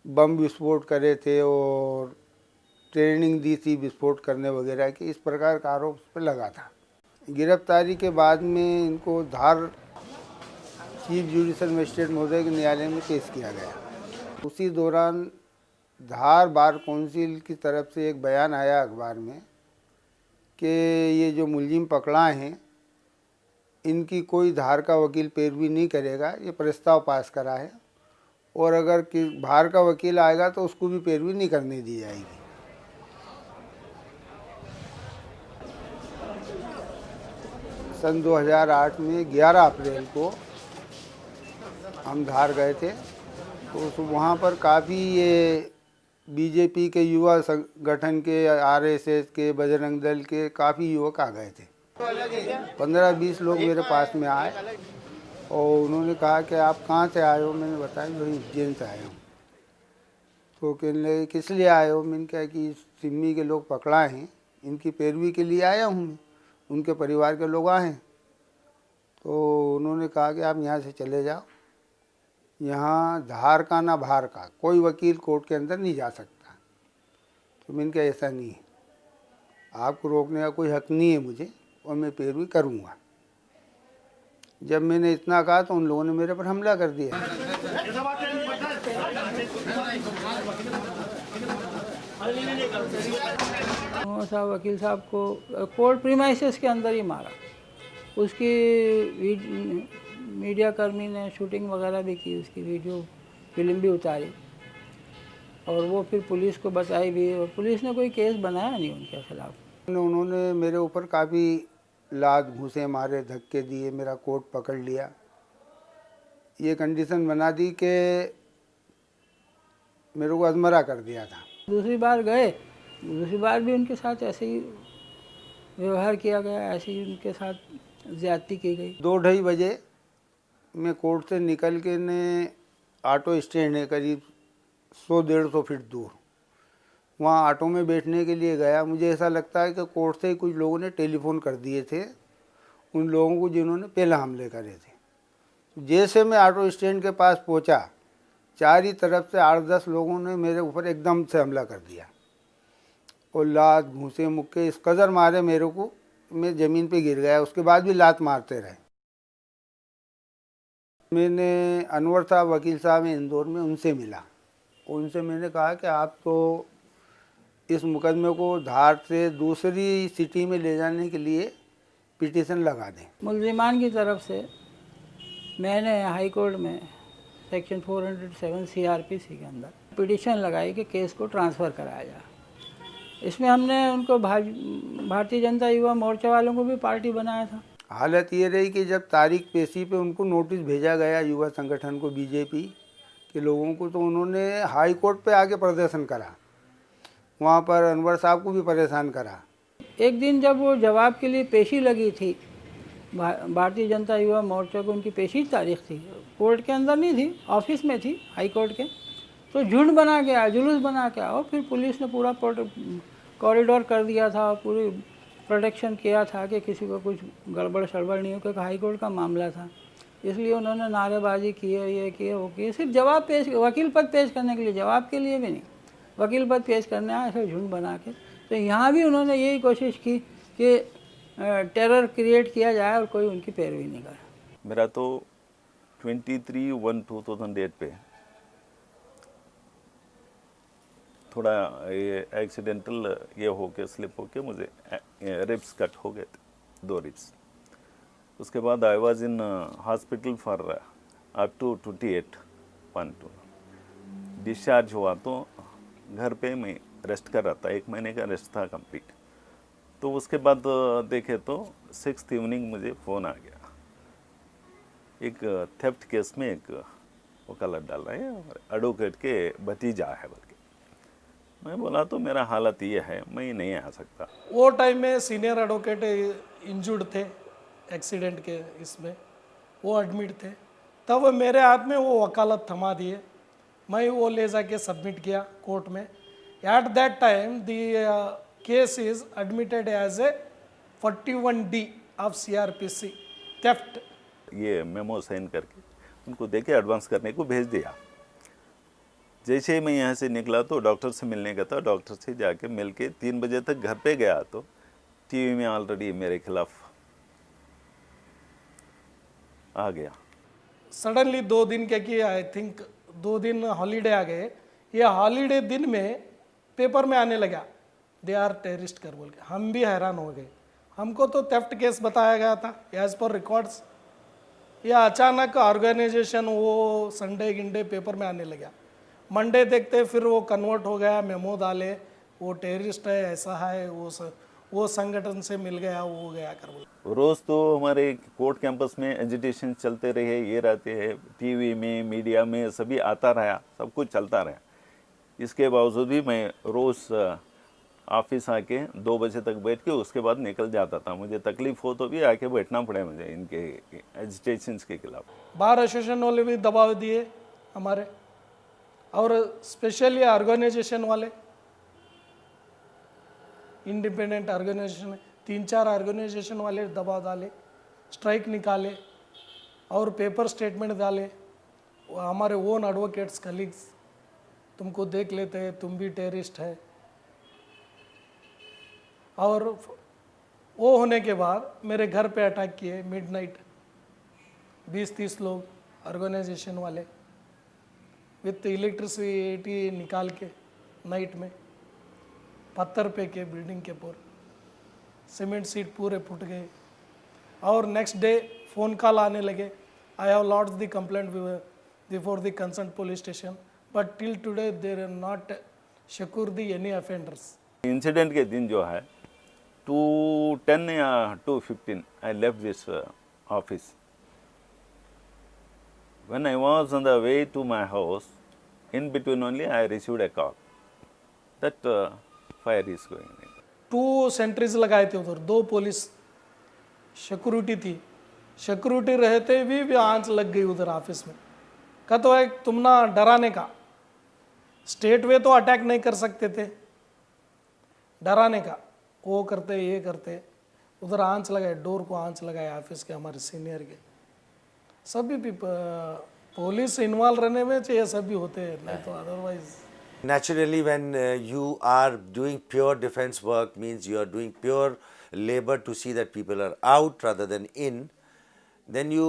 बम विस्फोट करे थे और ट्रेनिंग दी थी विस्फोट करने वगैरह की, इस प्रकार का आरोप उस पर लगा था। गिरफ्तारी के बाद में इनको धार चीफ जुडिशल मजिस्ट्रेट महोदय के न्यायालय में पेश किया गया। उसी दौरान धार बार काउंसिल की तरफ से एक बयान आया अखबार में कि ये जो मुलजिम पकड़ा हैं इनकी कोई धार का वकील पैरवी नहीं करेगा, ये प्रस्ताव पास करा है और अगर बाहर का वकील आएगा तो उसको भी पैरवी नहीं करने दी जाएगी। सन 2008 में 11 अप्रैल को हम धार गए थे तो वहाँ पर काफ़ी ये बीजेपी के युवा संगठन के, आरएसएस के, बजरंग दल के काफ़ी युवक आ गए थे। 15-20 लोग मेरे पास में आए और उन्होंने कहा कि आप कहाँ से आए हो। मैंने बताया जो उज्जैन से आया हूँ। तो कहने लगे किस लिए आए हो। मैंने कहा कि सिम्मी के लोग पकड़ा हैं, इनकी पैरवी के लिए आया हूँ मैं, उनके परिवार के लोग आए हैं। तो उन्होंने कहा कि आप यहाँ से चले जाओ, यहाँ धार का ना बाहर का कोई वकील कोर्ट के अंदर नहीं जा सकता। तो मैंने कहा ऐसा नहीं है, आपको रोकने का कोई हक नहीं है मुझे और मैं पैरवी करूँगा। जब मैंने इतना कहा तो उन लोगों ने मेरे पर हमला कर दिया। साहब वकील साहब को कोर्ट प्रीमाइसेस के अंदर ही मारा। उसकी मीडिया कर्मी ने शूटिंग वगैरह भी की, उसकी वीडियो फिल्म भी उतारी और वो फिर पुलिस को बताई भी और पुलिस ने कोई केस बनाया नहीं उनके खिलाफ। उन्होंने मेरे ऊपर काफ़ी लात घूंसे मारे, धक्के दिए, मेरा कोट पकड़ लिया, ये कंडीशन बना दी कि मेरे को अधमरा कर दिया था। दूसरी बार गए, दूसरी बार भी उनके साथ ऐसे ही व्यवहार किया गया, ऐसे ही उनके साथ ज़्यादती की गई। 2-2:30 बजे मैं कोर्ट से निकल के ने ऑटो स्टैंड है करीब 100-150 फीट दूर, वहाँ ऑटो में बैठने के लिए गया। मुझे ऐसा लगता है कि कोर्ट से ही कुछ लोगों ने टेलीफोन कर दिए थे उन लोगों को जिन्होंने पहले हमले करे थे। जैसे मैं ऑटो स्टैंड के पास पहुँचा, चारों तरफ से 8-10 लोगों ने मेरे ऊपर एकदम से हमला कर दिया और लात घूंसे मुक्के इस कदर मारे मेरे को, मैं ज़मीन पे गिर गया। उसके बाद भी लात मारते रहे। मैंने अनवर साहब वकील साहब इंदौर में उनसे मिला, उनसे मैंने कहा कि आप तो इस मुकदमे को धार से दूसरी सिटी में ले जाने के लिए पिटीशन लगा दें। मुलजिमान की तरफ से मैंने हाई कोर्ट में सेक्शन 407 CRPC के अंदर पिटीशन लगाई कि केस को ट्रांसफ़र कराया जाए। इसमें हमने उनको भारतीय जनता युवा मोर्चा वालों को भी पार्टी बनाया था। हालत ये रही कि जब तारीख पेशी पे उनको नोटिस भेजा गया युवा संगठन को, बीजेपी के लोगों को, तो उन्होंने हाई कोर्ट पे आके प्रदर्शन करा, वहाँ पर अनवर साहब को भी परेशान करा। एक दिन जब वो जवाब के लिए पेशी लगी थी, भारतीय जनता युवा मोर्चा को उनकी पेशी तारीख थी, कोर्ट के अंदर नहीं थी, ऑफिस में थी हाई कोर्ट के, तो झुंड बना के आया, जुलूस बना के आया, और फिर पुलिस ने पूरा कॉरिडोर कर दिया था, पूरी प्रोटेक्शन किया था कि किसी को कुछ गड़बड़ शड़बड़ नहीं हो, क्योंकि हाई कोर्ट का मामला था। इसलिए उन्होंने नारेबाजी की है, ये किए वो किए, सिर्फ जवाब पेश, वकील पद पेश करने के लिए, जवाब के लिए भी नहीं, वकील पद पेश करने आए ऐसे झुंड बना के। तो यहाँ भी उन्होंने यही कोशिश की कि टेरर क्रिएट किया जाए और कोई उनकी पैरवी नहीं करे। मेरा तो 23/1/2008 पे थोड़ा ये एक्सीडेंटल ये हो के स्लिप हो के मुझे रिब्स कट हो गए थे, 2 रिब्स। उसके बाद I was in hospital for up to 28.2। Discharge हुआ तो घर पे मैं रेस्ट कर रहा था, 1 महीने का रेस्ट था कंप्लीट। तो उसके बाद देखे तो 6th इवनिंग मुझे फ़ोन आ गया, एक थेफ्ट केस में एक वकालत डाल रहा है, एडवोकेट के भतीजा है बोल के। मैं बोला तो मेरा हालत ये है, मैं नहीं आ सकता। वो टाइम में सीनियर एडवोकेट इंजर्ड थे एक्सीडेंट के इसमें, वो एडमिट थे, तब मेरे हाथ में वो वकालत थमा दिए, मैं वो ले जाके सबमिट किया कोर्ट में। At that time the case is admitted as a 41D of CRPC theft. ये मेमो साइन करके उनको देके एडवांस करने को भेज दिया। जैसे ही मैं यहाँ से निकला तो डॉक्टर से मिलने गया था, डॉक्टर से जाके मिल के 3 बजे तक घर पे गया तो टीवी में ऑलरेडी मेरे खिलाफ आ गया। सडनली 2 दिन क्या कि आई थिंक 2 दिन हॉलीडे आ गए, ये हॉलीडे दिन में पेपर में आने लगा दे आर टेररिस्ट कर बोल के। हम भी हैरान हो गए, हमको तो थेफ्ट केस बताया गया था एज पर रिकॉर्ड्स, या अचानक ऑर्गेनाइजेशन वो संडे गिंडे पेपर में आने लगा। मंडे देखते फिर वो कन्वर्ट हो गया, मेमो डाले वो टेररिस्ट है, ऐसा है, वो संगठन से मिल गया, वो हो गया कर बोल। रोज़ तो हमारे कोर्ट कैंपस में एजिटेशन चलते रहे, ये रहते हैं, टीवी में मीडिया में सभी आता रहा, सब कुछ चलता रहा। इसके बावजूद भी मैं रोज़ ऑफिस आके 2 बजे तक बैठ के उसके बाद निकल जाता था। मुझे तकलीफ हो तो भी आके बैठना पड़े मुझे इनके एजिटेशंस के खिलाफ। बार एसोसिएशन वाले भी दबाव दिए हमारे, और स्पेशली ऑर्गेनाइजेशन वाले, इंडिपेंडेंट ऑर्गेनाइजेशन 3-4 ऑर्गेनाइजेशन वाले दबाव डाले, स्ट्राइक निकाले और पेपर स्टेटमेंट डाले। हमारे ओन एडवोकेट्स कलीग्स तुमको देख लेते हैं, तुम भी टेररिस्ट है। और वो होने के बाद मेरे घर पे अटैक किए मिडनाइट, 20-30 लोग ऑर्गेनाइजेशन वाले विथ इलेक्ट्रिसिटी निकाल के नाइट में पत्थर पे के बिल्डिंग के ऊपर, सीमेंट सीट पूरे फूट गए। और नेक्स्ट डे फ़ोन कॉल आने लगे, I have lodge the complaint before the concern police station but till today there are not secure the any offenders. Incident के दिन जो है 2:10 या 2:15 I left this office. When I was on the way to my house, in between only I received a call that fire is going on. 2 centres लगाए थे उधर, 2 police security थी, security रहते भी आंच लग गई उधर ऑफिस में। का तो है तुम ना डराने का, स्टेट वे तो अटैक नहीं कर सकते थे, डराने का वो करते ये करते, उधर आंच लगाए, डोर को आंच लगाए ऑफिस के हमारे सीनियर के। सभी भी पुलिस इन्वॉल्व रहने में चाहिए, सभी होते हैं, नहीं तो otherwise. Naturally, when you are doing pure defense work, means you are doing pure labor to see that people are out rather than in, then you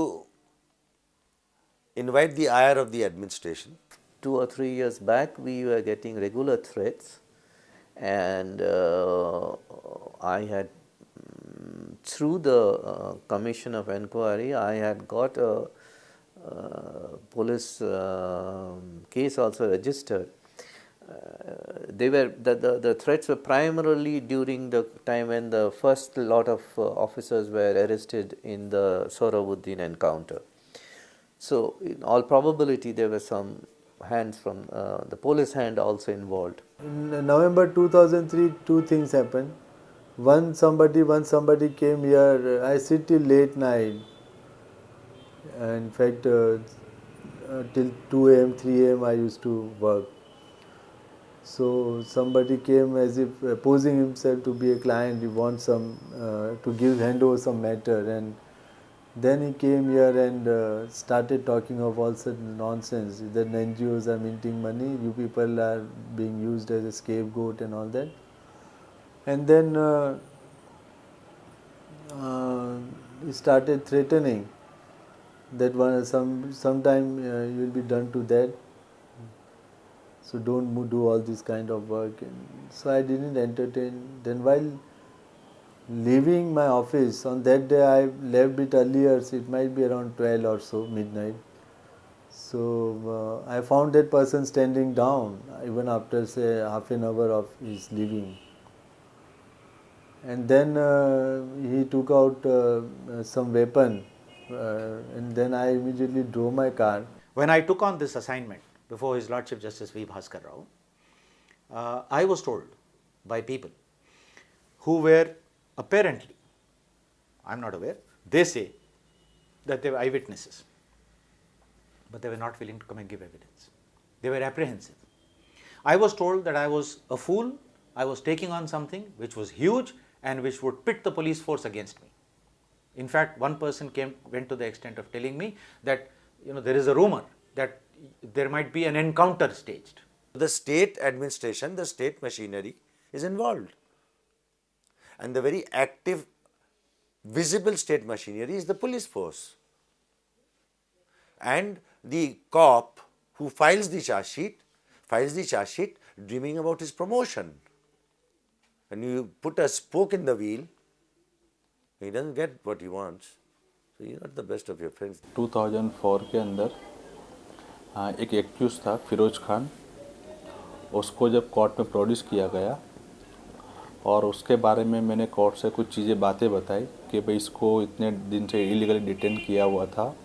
invite the ire of the administration. 2 or 3 years back, we were getting regular threats, and I had, through the Commission of Enquiry, I had got a police case also registered. they were the threats were primarily during the time when the first lot of officers were arrested in the Sohrabuddin encounter. So in all probability there were some hands from the police hand also involved. In November 2003, two things happened. Once somebody came here. I sit till late night. In fact, till 2 a.m., 3 a.m. I used to work. So somebody came as if posing himself to be a client. He wants some to hand over some matter, and then he came here and started talking of all such nonsense that NGOs are minting money, you people are being used as a scapegoat and all that. And then he started threatening that sometime you will be done to that. So don't do all this kind of work. And so I didn't entertain. Then while leaving my office, on that day I left a bit earlier, so it might be around 12 or so, midnight. So I found that person standing down even after say half an hour of his leaving. And then he took out some weapon and then I immediately drove my car. When I took on this assignment before His Lordship Justice V. Bhaskar Rao, I was told by people who were apparently, I am not aware, they say that they were eyewitnesses, but they were not willing to come and give evidence. They were apprehensive. I was told that I was a fool, I was taking on something which was huge and which would pit the police force against me. In fact, one person went to the extent of telling me that there is a rumor that there might be an encounter staged. The state administration, the state machinery is involved. And the very active, visible state machinery is the police force. And the cop who files the charge sheet dreaming about his promotion. When you put a spoke in the wheel, he doesn't get what he wants. So you're not the best of your friends. 2004 के अंदर एक accused था फिरोज खान, उसको जब court में produce किया गया और उसके बारे में मैंने कोर्ट से कुछ बातें बताई कि भाई इसको इतने दिन से इलीगली डिटेन किया हुआ था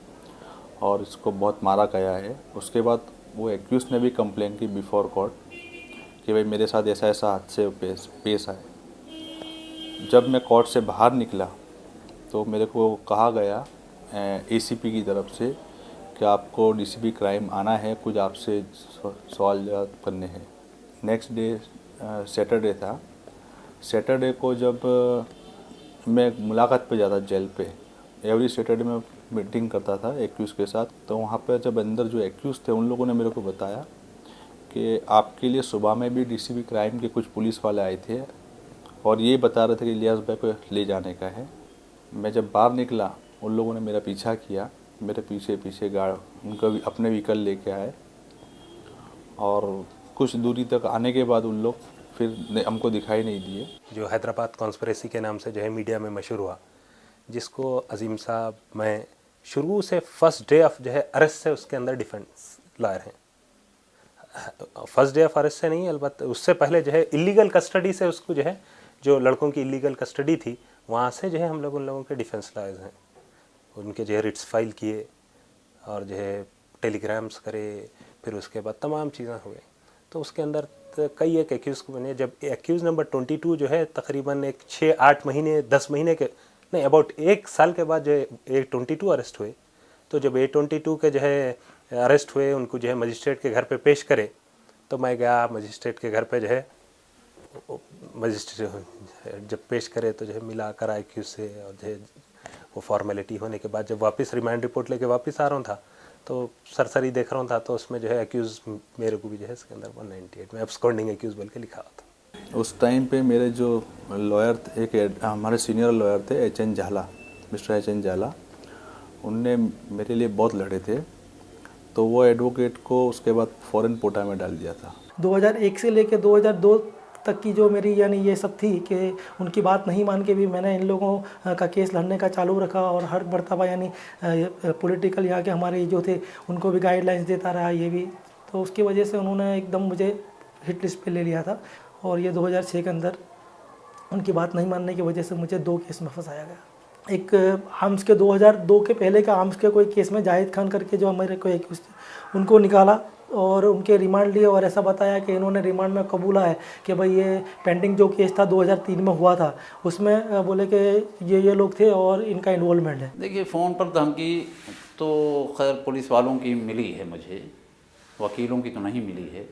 और इसको बहुत मारा गया है। उसके बाद वो एक्यूज ने भी कंप्लेन की बिफोर कोर्ट कि भाई मेरे साथ ऐसा ऐसा हादसे पेश आए। जब मैं कोर्ट से बाहर निकला तो मेरे को कहा गया एसीपी की तरफ से कि आपको डीसीपी क्राइम आना है, कुछ आपसे सवाल जवाब करने हैं। नेक्स्ट डे सैटरडे था। सैटरडे को जब मैं मुलाकात पे जाता जेल पे, एवरी सैटरडे में मीटिंग करता था एक्यूज़ के साथ, तो वहाँ पे जब अंदर जो एक्यूज़ थे उन लोगों ने मेरे को बताया कि आपके लिए सुबह में भी डीसीपी क्राइम के कुछ पुलिस वाले आए थे और ये बता रहे थे कि इलियास भाई को ले जाने का है। मैं जब बाहर निकला उन लोगों ने मेरा पीछा किया, मेरे पीछे उनका अपने व्हीकल लेके आए और कुछ दूरी तक आने के बाद उन लोग फिर हमको दिखाई नहीं दिए। जो हैदराबाद कॉन्स्पिरेसी के नाम से जो है मीडिया में मशहूर हुआ, जिसको अजीम साहब मैं शुरू से फर्स्ट डे ऑफ जो है अरेस्ट से उसके अंदर डिफेंस लॉयर हैं। फर्स्ट डे ऑफ अरेस्ट से नहीं, अलबत्ता उससे पहले जो है इलीगल कस्टडी से उसको जो है जो लड़कों की इलीगल कस्टडी थी वहाँ से जो है हम लोग उन लोगों के डिफेंस लॉयर्स हैं। उनके जो है रिट्स फाइल किए और जो है टेलीग्राम्स करे, फिर उसके बाद तमाम चीज़ें हुए। तो उसके अंदर कई एक एक्यूज़ को बने। जब एक्यूज़ नंबर 22 जो है तकरीबन एक 6-8 महीने 10 महीने के नहीं अबाउट 1 साल के बाद जो है A22 अरेस्ट हुए। तो जब A22 के जो है अरेस्ट हुए, उनको जो है मजिस्ट्रेट के घर पे पेश करे, तो मैं गया मजिस्ट्रेट के घर पे जो है मजिस्ट्रेट जब पेश करे तो जो है मिला कर एक्यूज़ से और जो है वो फॉर्मेलिटी होने के बाद जब वापस रिमांड रिपोर्ट लेके वापस आ रहा था तो सरसरी देख रहा था तो उसमें जो है एक्यूज़ मेरे को भी जो है इसके अंदर 198 में एब्सकॉन्डिंग एक्यूज़ बोल के लिखा हुआ था। उस टाइम पे मेरे जो लॉयर थे, एक हमारे सीनियर लॉयर थे HN झाला, मिस्टर HN झाला, उनने मेरे लिए बहुत लड़े थे। तो वो एडवोकेट को उसके बाद फॉरेन कोटा में डाल दिया था। 2001 से लेकर 2002 तक की जो मेरी यानी ये सब थी कि उनकी बात नहीं मान के भी मैंने इन लोगों का केस लड़ने का चालू रखा और हर मरतबा यानी पॉलिटिकल यहाँ के हमारे जो थे उनको भी गाइडलाइंस देता रहा ये भी। तो उसकी वजह से उन्होंने एकदम मुझे हिट लिस्ट पे ले लिया था और ये 2006 के अंदर उनकी बात नहीं मानने की वजह से मुझे 2 केस में फंसाया गया। एक आर्म्स के 2002 के पहले का आर्म्स के कोई केस में जाहिद खान करके जो हमारे को एक्यूज थे उनको निकाला और उनके रिमांड लिए और ऐसा बताया कि इन्होंने रिमांड में कबूला है कि भाई ये पेंडिंग जो केस था 2003 में हुआ था उसमें बोले कि ये लोग थे और इनका इन्वॉल्वमेंट है। देखिए फ़ोन पर धमकी तो खैर पुलिस वालों की मिली है, मुझे वकीलों की तो नहीं मिली है।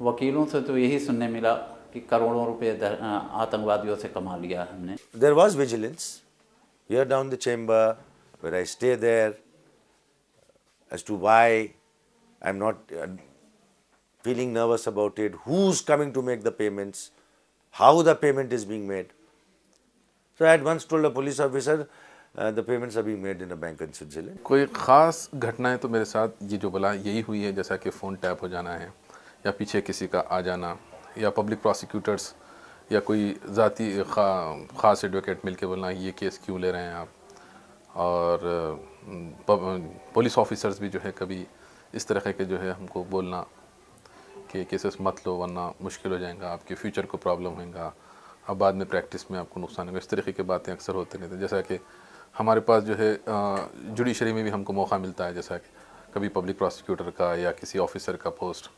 वकीलों से तो यही सुनने मिला कि करोड़ों रुपए आतंकवादियों से कमा लिया हमने। There was vigilance here down the chamber where I stay there as to why I'm not feeling nervous about it, who's coming to make the payments, how the payment is being made. So I had once told a police officer, the payments are being made in a bank in Switzerland. कोई ख़ास घटनाएं तो मेरे साथ ये जो बोला यही हुई है, जैसा कि फ़ोन टैप हो जाना है या पीछे किसी का आ जाना या पब्लिक प्रोसिक्यूटर्स या कोई ज़ाती ख़ास एडवोकेट मिल के बोलना ये केस क्यों ले रहे हैं आप, और पुलिस ऑफिसर्स भी जो है कभी इस तरह के जो है हमको बोलना कि केसेस मत लो वरना मुश्किल हो जाएगा, आपके फ्यूचर को प्रॉब्लम होगा, अब बाद में प्रैक्टिस में आपको नुकसान होगा। इस तरीके की बातें अक्सर होते रहते हैं। जैसा कि हमारे पास जो है जुडिशरी में भी हमको मौका मिलता है, जैसा कि कभी पब्लिक प्रोसिक्यूटर का या किसी ऑफिसर का पोस्ट,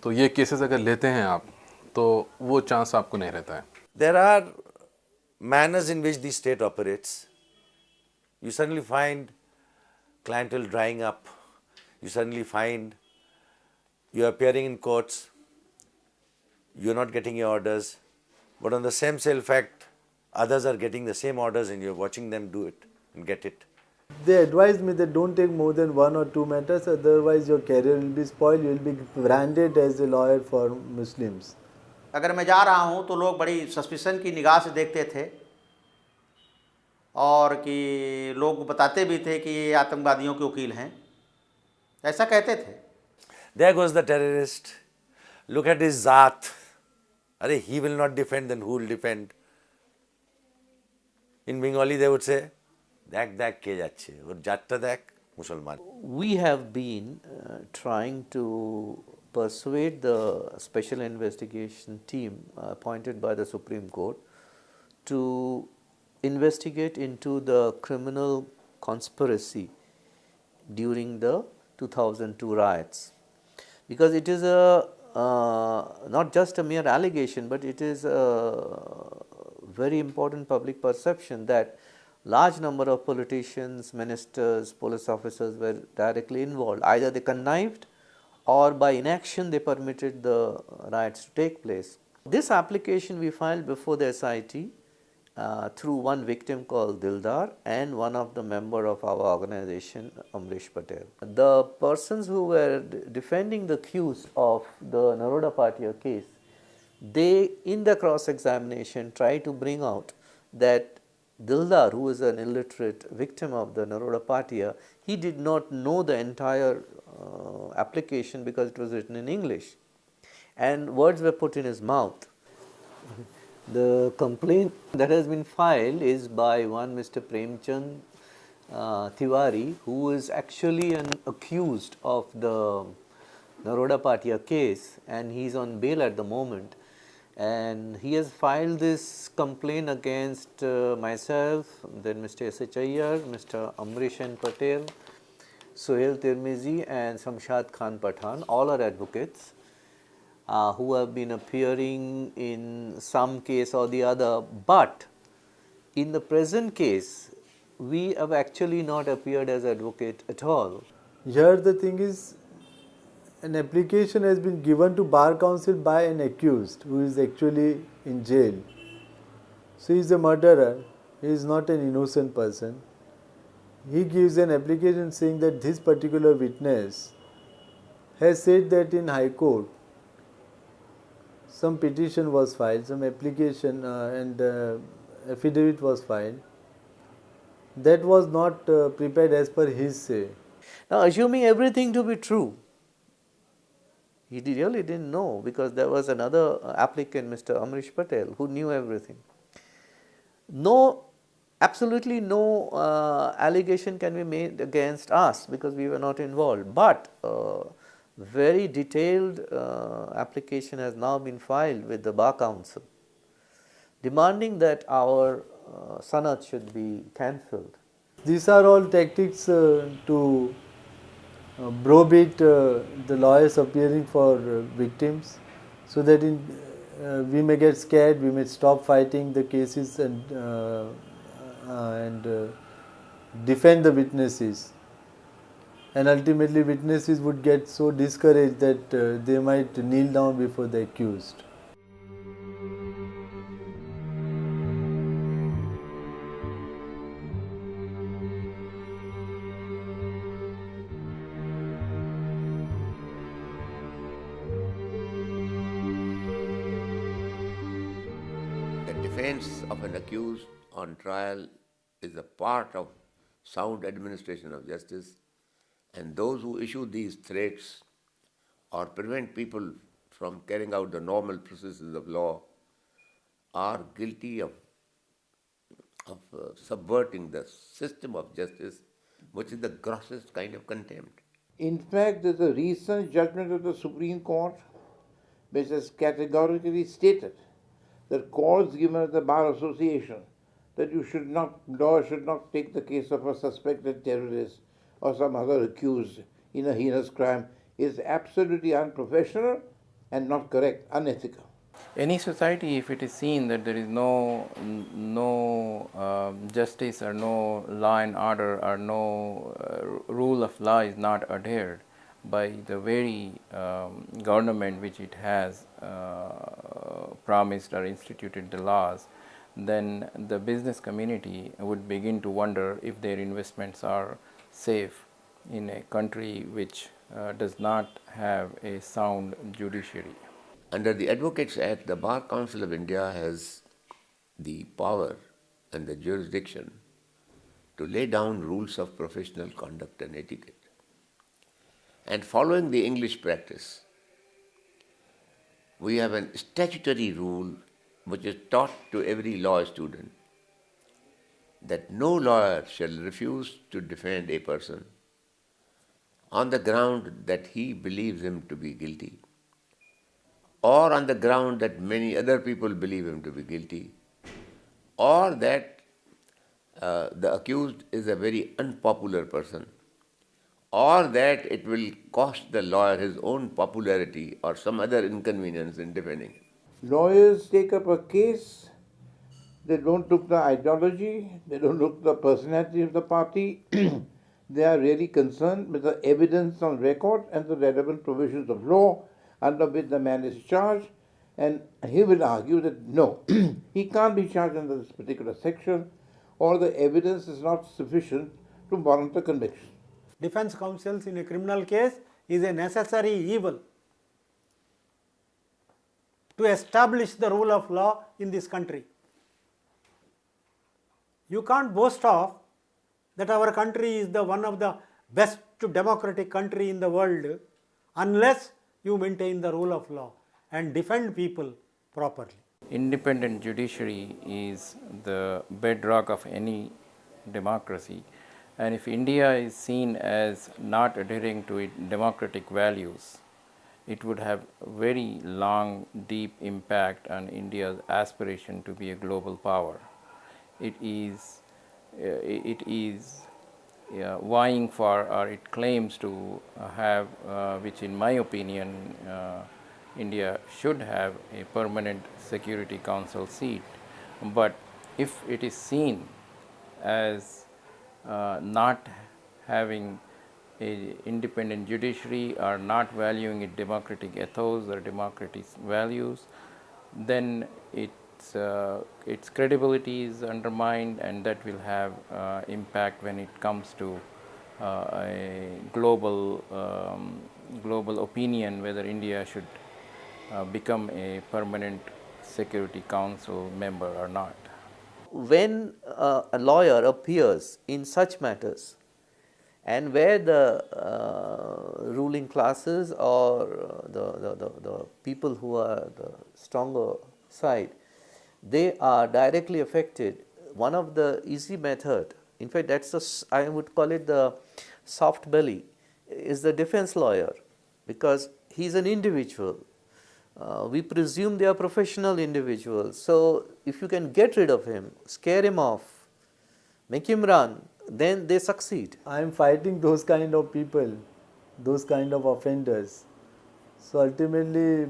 तो ये केसेस अगर लेते हैं आप तो वो चांस आपको नहीं रहता है। There are manners in which the state operates. You suddenly find clientele drying up. You suddenly find you are appearing in courts, you are not getting your orders, but on the same sale fact, others are getting the same orders and you are watching them do it and get it. They advised me that don't take more than 1 or 2 matters, otherwise your career will be spoiled, you will be branded as a lawyer for Muslims. अगर मैं जा रहा हूँ तो लोग बड़ी suspicion की निगाह से देखते थे और कि लोग बताते भी थे कि ये आतंकवादियों के वकील हैं, ऐसा कहते थे। There goes the terrorist. Look at his zaat. Arey, he will not defend, then who will defend? In Bengali they would say, "Dak dak ke jacche." Or jatta dak, Musalman. We have been trying to persuade the special investigation team appointed by the Supreme Court to investigate into the criminal conspiracy during the 2002 riots, because it is a not just a mere allegation, but it is a very important public perception that large number of politicians, ministers, police officers were directly involved. Either they connived or by inaction they permitted the riots to take place. This application we filed before the SIT through one victim called Dildar and one of the member of our organization, Amrish Patel. The persons who were defending the accused of the Naroda Patia case, they in the cross examination tried to bring out that Dildar, who is an illiterate victim of the Naroda Patia, he did not know the entire application because it was written in English and words were put in his mouth. The complaint that has been filed is by one Mr. Premchand Tiwari, who is actually an accused of the Naroda Patia case, and he is on bail at the moment. And he has filed this complaint against myself, then Mr. S.H. Iyer, Mr. Amrish N. Patel, Sohail Tirmizi and Shamshad Khan Pathan, all are advocates who have been appearing in some case or the other, but in the present case we have actually not appeared as advocate at all. Here the thing is, an application has been given to Bar Council by an accused who is actually in jail. So he is a murderer, he is not an innocent person. He gives an application saying that this particular witness has said that in High Court some petition was filed, some application and affidavit was filed that was not prepared as per his say. Now, assuming everything to be true, he really didn't know, because there was another applicant, Mr. Amrish Patel, who knew everything. No, absolutely no allegation can be made against us because we were not involved. But very detailed application has now been filed with the Bar Council, demanding that our sanat should be cancelled. These are all tactics to browbeat the lawyers appearing for victims, so that we may get scared, we may stop fighting the cases and defend the witnesses. And ultimately witnesses would get so discouraged that they might kneel down before the accused. The defense of an accused on trial is a part of sound administration of justice, and those who issue these threats or prevent people from carrying out the normal processes of law are guilty of subverting the system of justice, which is the grossest kind of contempt. In fact, there's a recent judgment of the Supreme Court which has categorically stated that calls given at the Bar Association that lawyers should not take the case of a suspected terrorist or some other accused in a heinous crime is absolutely unprofessional and not correct, unethical. Any society, if it is seen that there is no justice or no law and order or no rule of law is not adhered by the very government which it has promised or instituted the laws, then the business community would begin to wonder if their investments are safe in a country which does not have a sound judiciary. Under the Advocates Act, the Bar Council of India has the power and the jurisdiction to lay down rules of professional conduct and etiquette. And following the English practice, we have a statutory rule which is taught to every law student that no lawyer shall refuse to defend a person on the ground that he believes him to be guilty, or on the ground that many other people believe him to be guilty, or that the accused is a very unpopular person, or that it will cost the lawyer his own popularity or some other inconvenience in defending him. Lawyers take up a case, they don't look the ideology, they don't look the personality of the party, they are really concerned with the evidence on record and the relevant provisions of law under which the man is charged, and he will argue that no, he can't be charged under this particular section, or the evidence is not sufficient to warrant a conviction. Defense counsels in a criminal case is a necessary evil to establish the rule of law in this country. You can't boast of that our country is the one of the best democratic country in the world unless you maintain the rule of law and defend people properly. Independent judiciary is the bedrock of any democracy, and if India is seen as not adhering to its democratic values, it would have very long, deep impact on India's aspiration to be a global power. It is vying for, or it claims to have, which in my opinion, India should have a permanent Security Council seat. But if it is seen as not having an independent judiciary or not valuing its democratic ethos or democratic values, then its credibility is undermined, and that will have impact when it comes to a global opinion whether India should become a permanent Security Council member or not. When a lawyer appears in such matters, and where the ruling classes or the people who are the stronger side, they are directly affected, one of the easy method, in fact I would call it the soft belly, is the defense lawyer. because he's an individual. We presume they are professional individuals. So if you can get rid of him, scare him off, make him run, then they succeed. I am fighting those kind of people, those kind of offenders. So ultimately,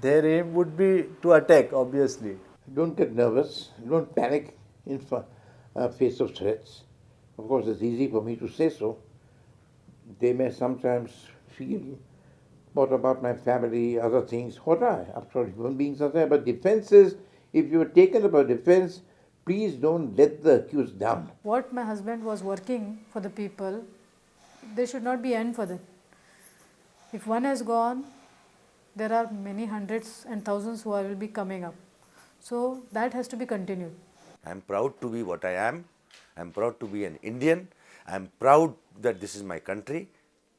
their aim would be to attack, obviously. Don't get nervous, don't panic in face of threats. Of course, it's easy for me to say so. They may sometimes feel, what about my family, other things? What are? After all, human beings are there. But defense is, if you are taken up a defense, please don't let the accused down. What my husband was working for the people, there should not be end for them. If one has gone, there are many hundreds and thousands who will be coming up. So that has to be continued. I am proud to be what I am. I am proud to be an Indian. I am proud that this is my country,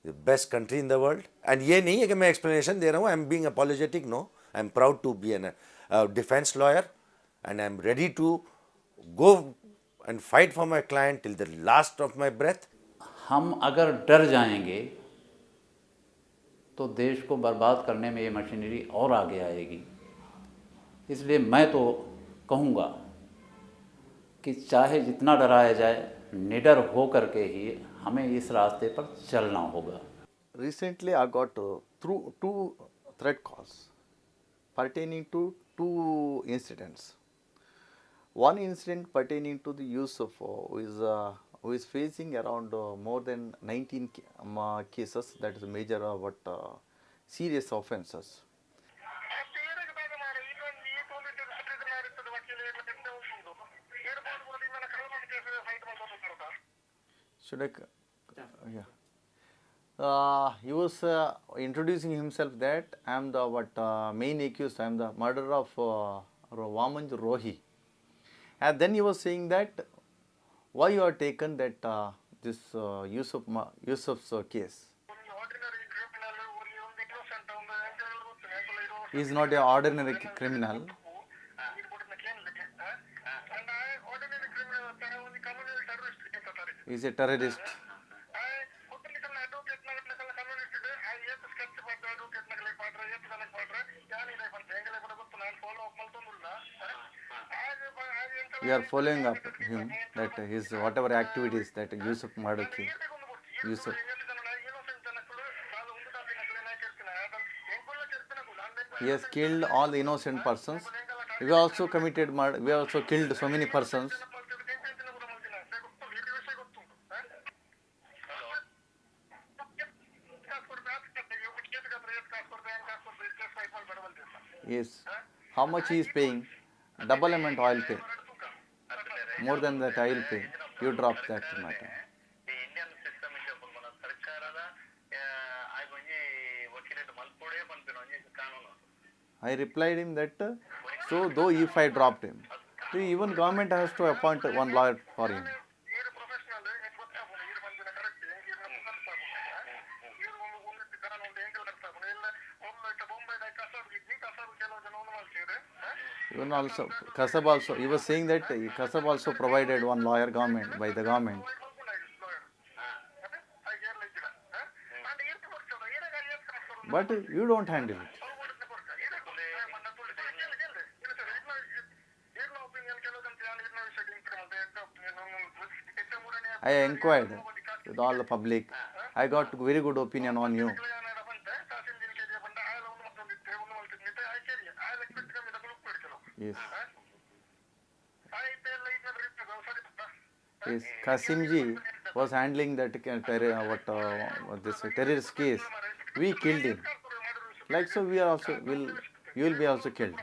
the best country in the world. And ये नहीं है कि मैं explanation दे रहा हूँ. I am being apologetic. No, I am proud to be a defense lawyer, and I am ready to go and fight for my client till the last of my breath. हम अगर डर जाएंगे तो देश को बर्बाद करने में ये मशीनरी और आगे आएगी। इसलिए मैं तो कहूँगा कि चाहे जितना डराया जाए, निडर हो करके ही हमें इस रास्ते पर चलना होगा। Recently, I got through two threat calls pertaining to two incidents. One incident pertaining to the Yusuf, who is facing around more than 19 cases, that is major serious offences. Should I? Yeah. He was introducing himself that I am the main accused. I am the murderer of Vamanj Rohi. And then he was saying that why you are taken that this Yusuf's case. He is not an ordinary criminal. He is a terrorist. We are following up him that his whatever activities that Yusuf murder case. Yusuf. He has killed all the innocent persons. We also committed murder. We also killed so many persons. Yes. How much he is paying? Double amount I will pay. More than that I will pay. You drop that matter. I replied him that so though if I dropped him, even government has to appoint one lawyer for him. Even also, Kasab also, he was saying that Kasab also provided one lawyer government by the government. But you don't handle it. I inquired with all the public. I got very good opinion on you. Yes. Yes. Kasimji was handling that this terrorist case. We killed him. Like so, we are also you will be also killed.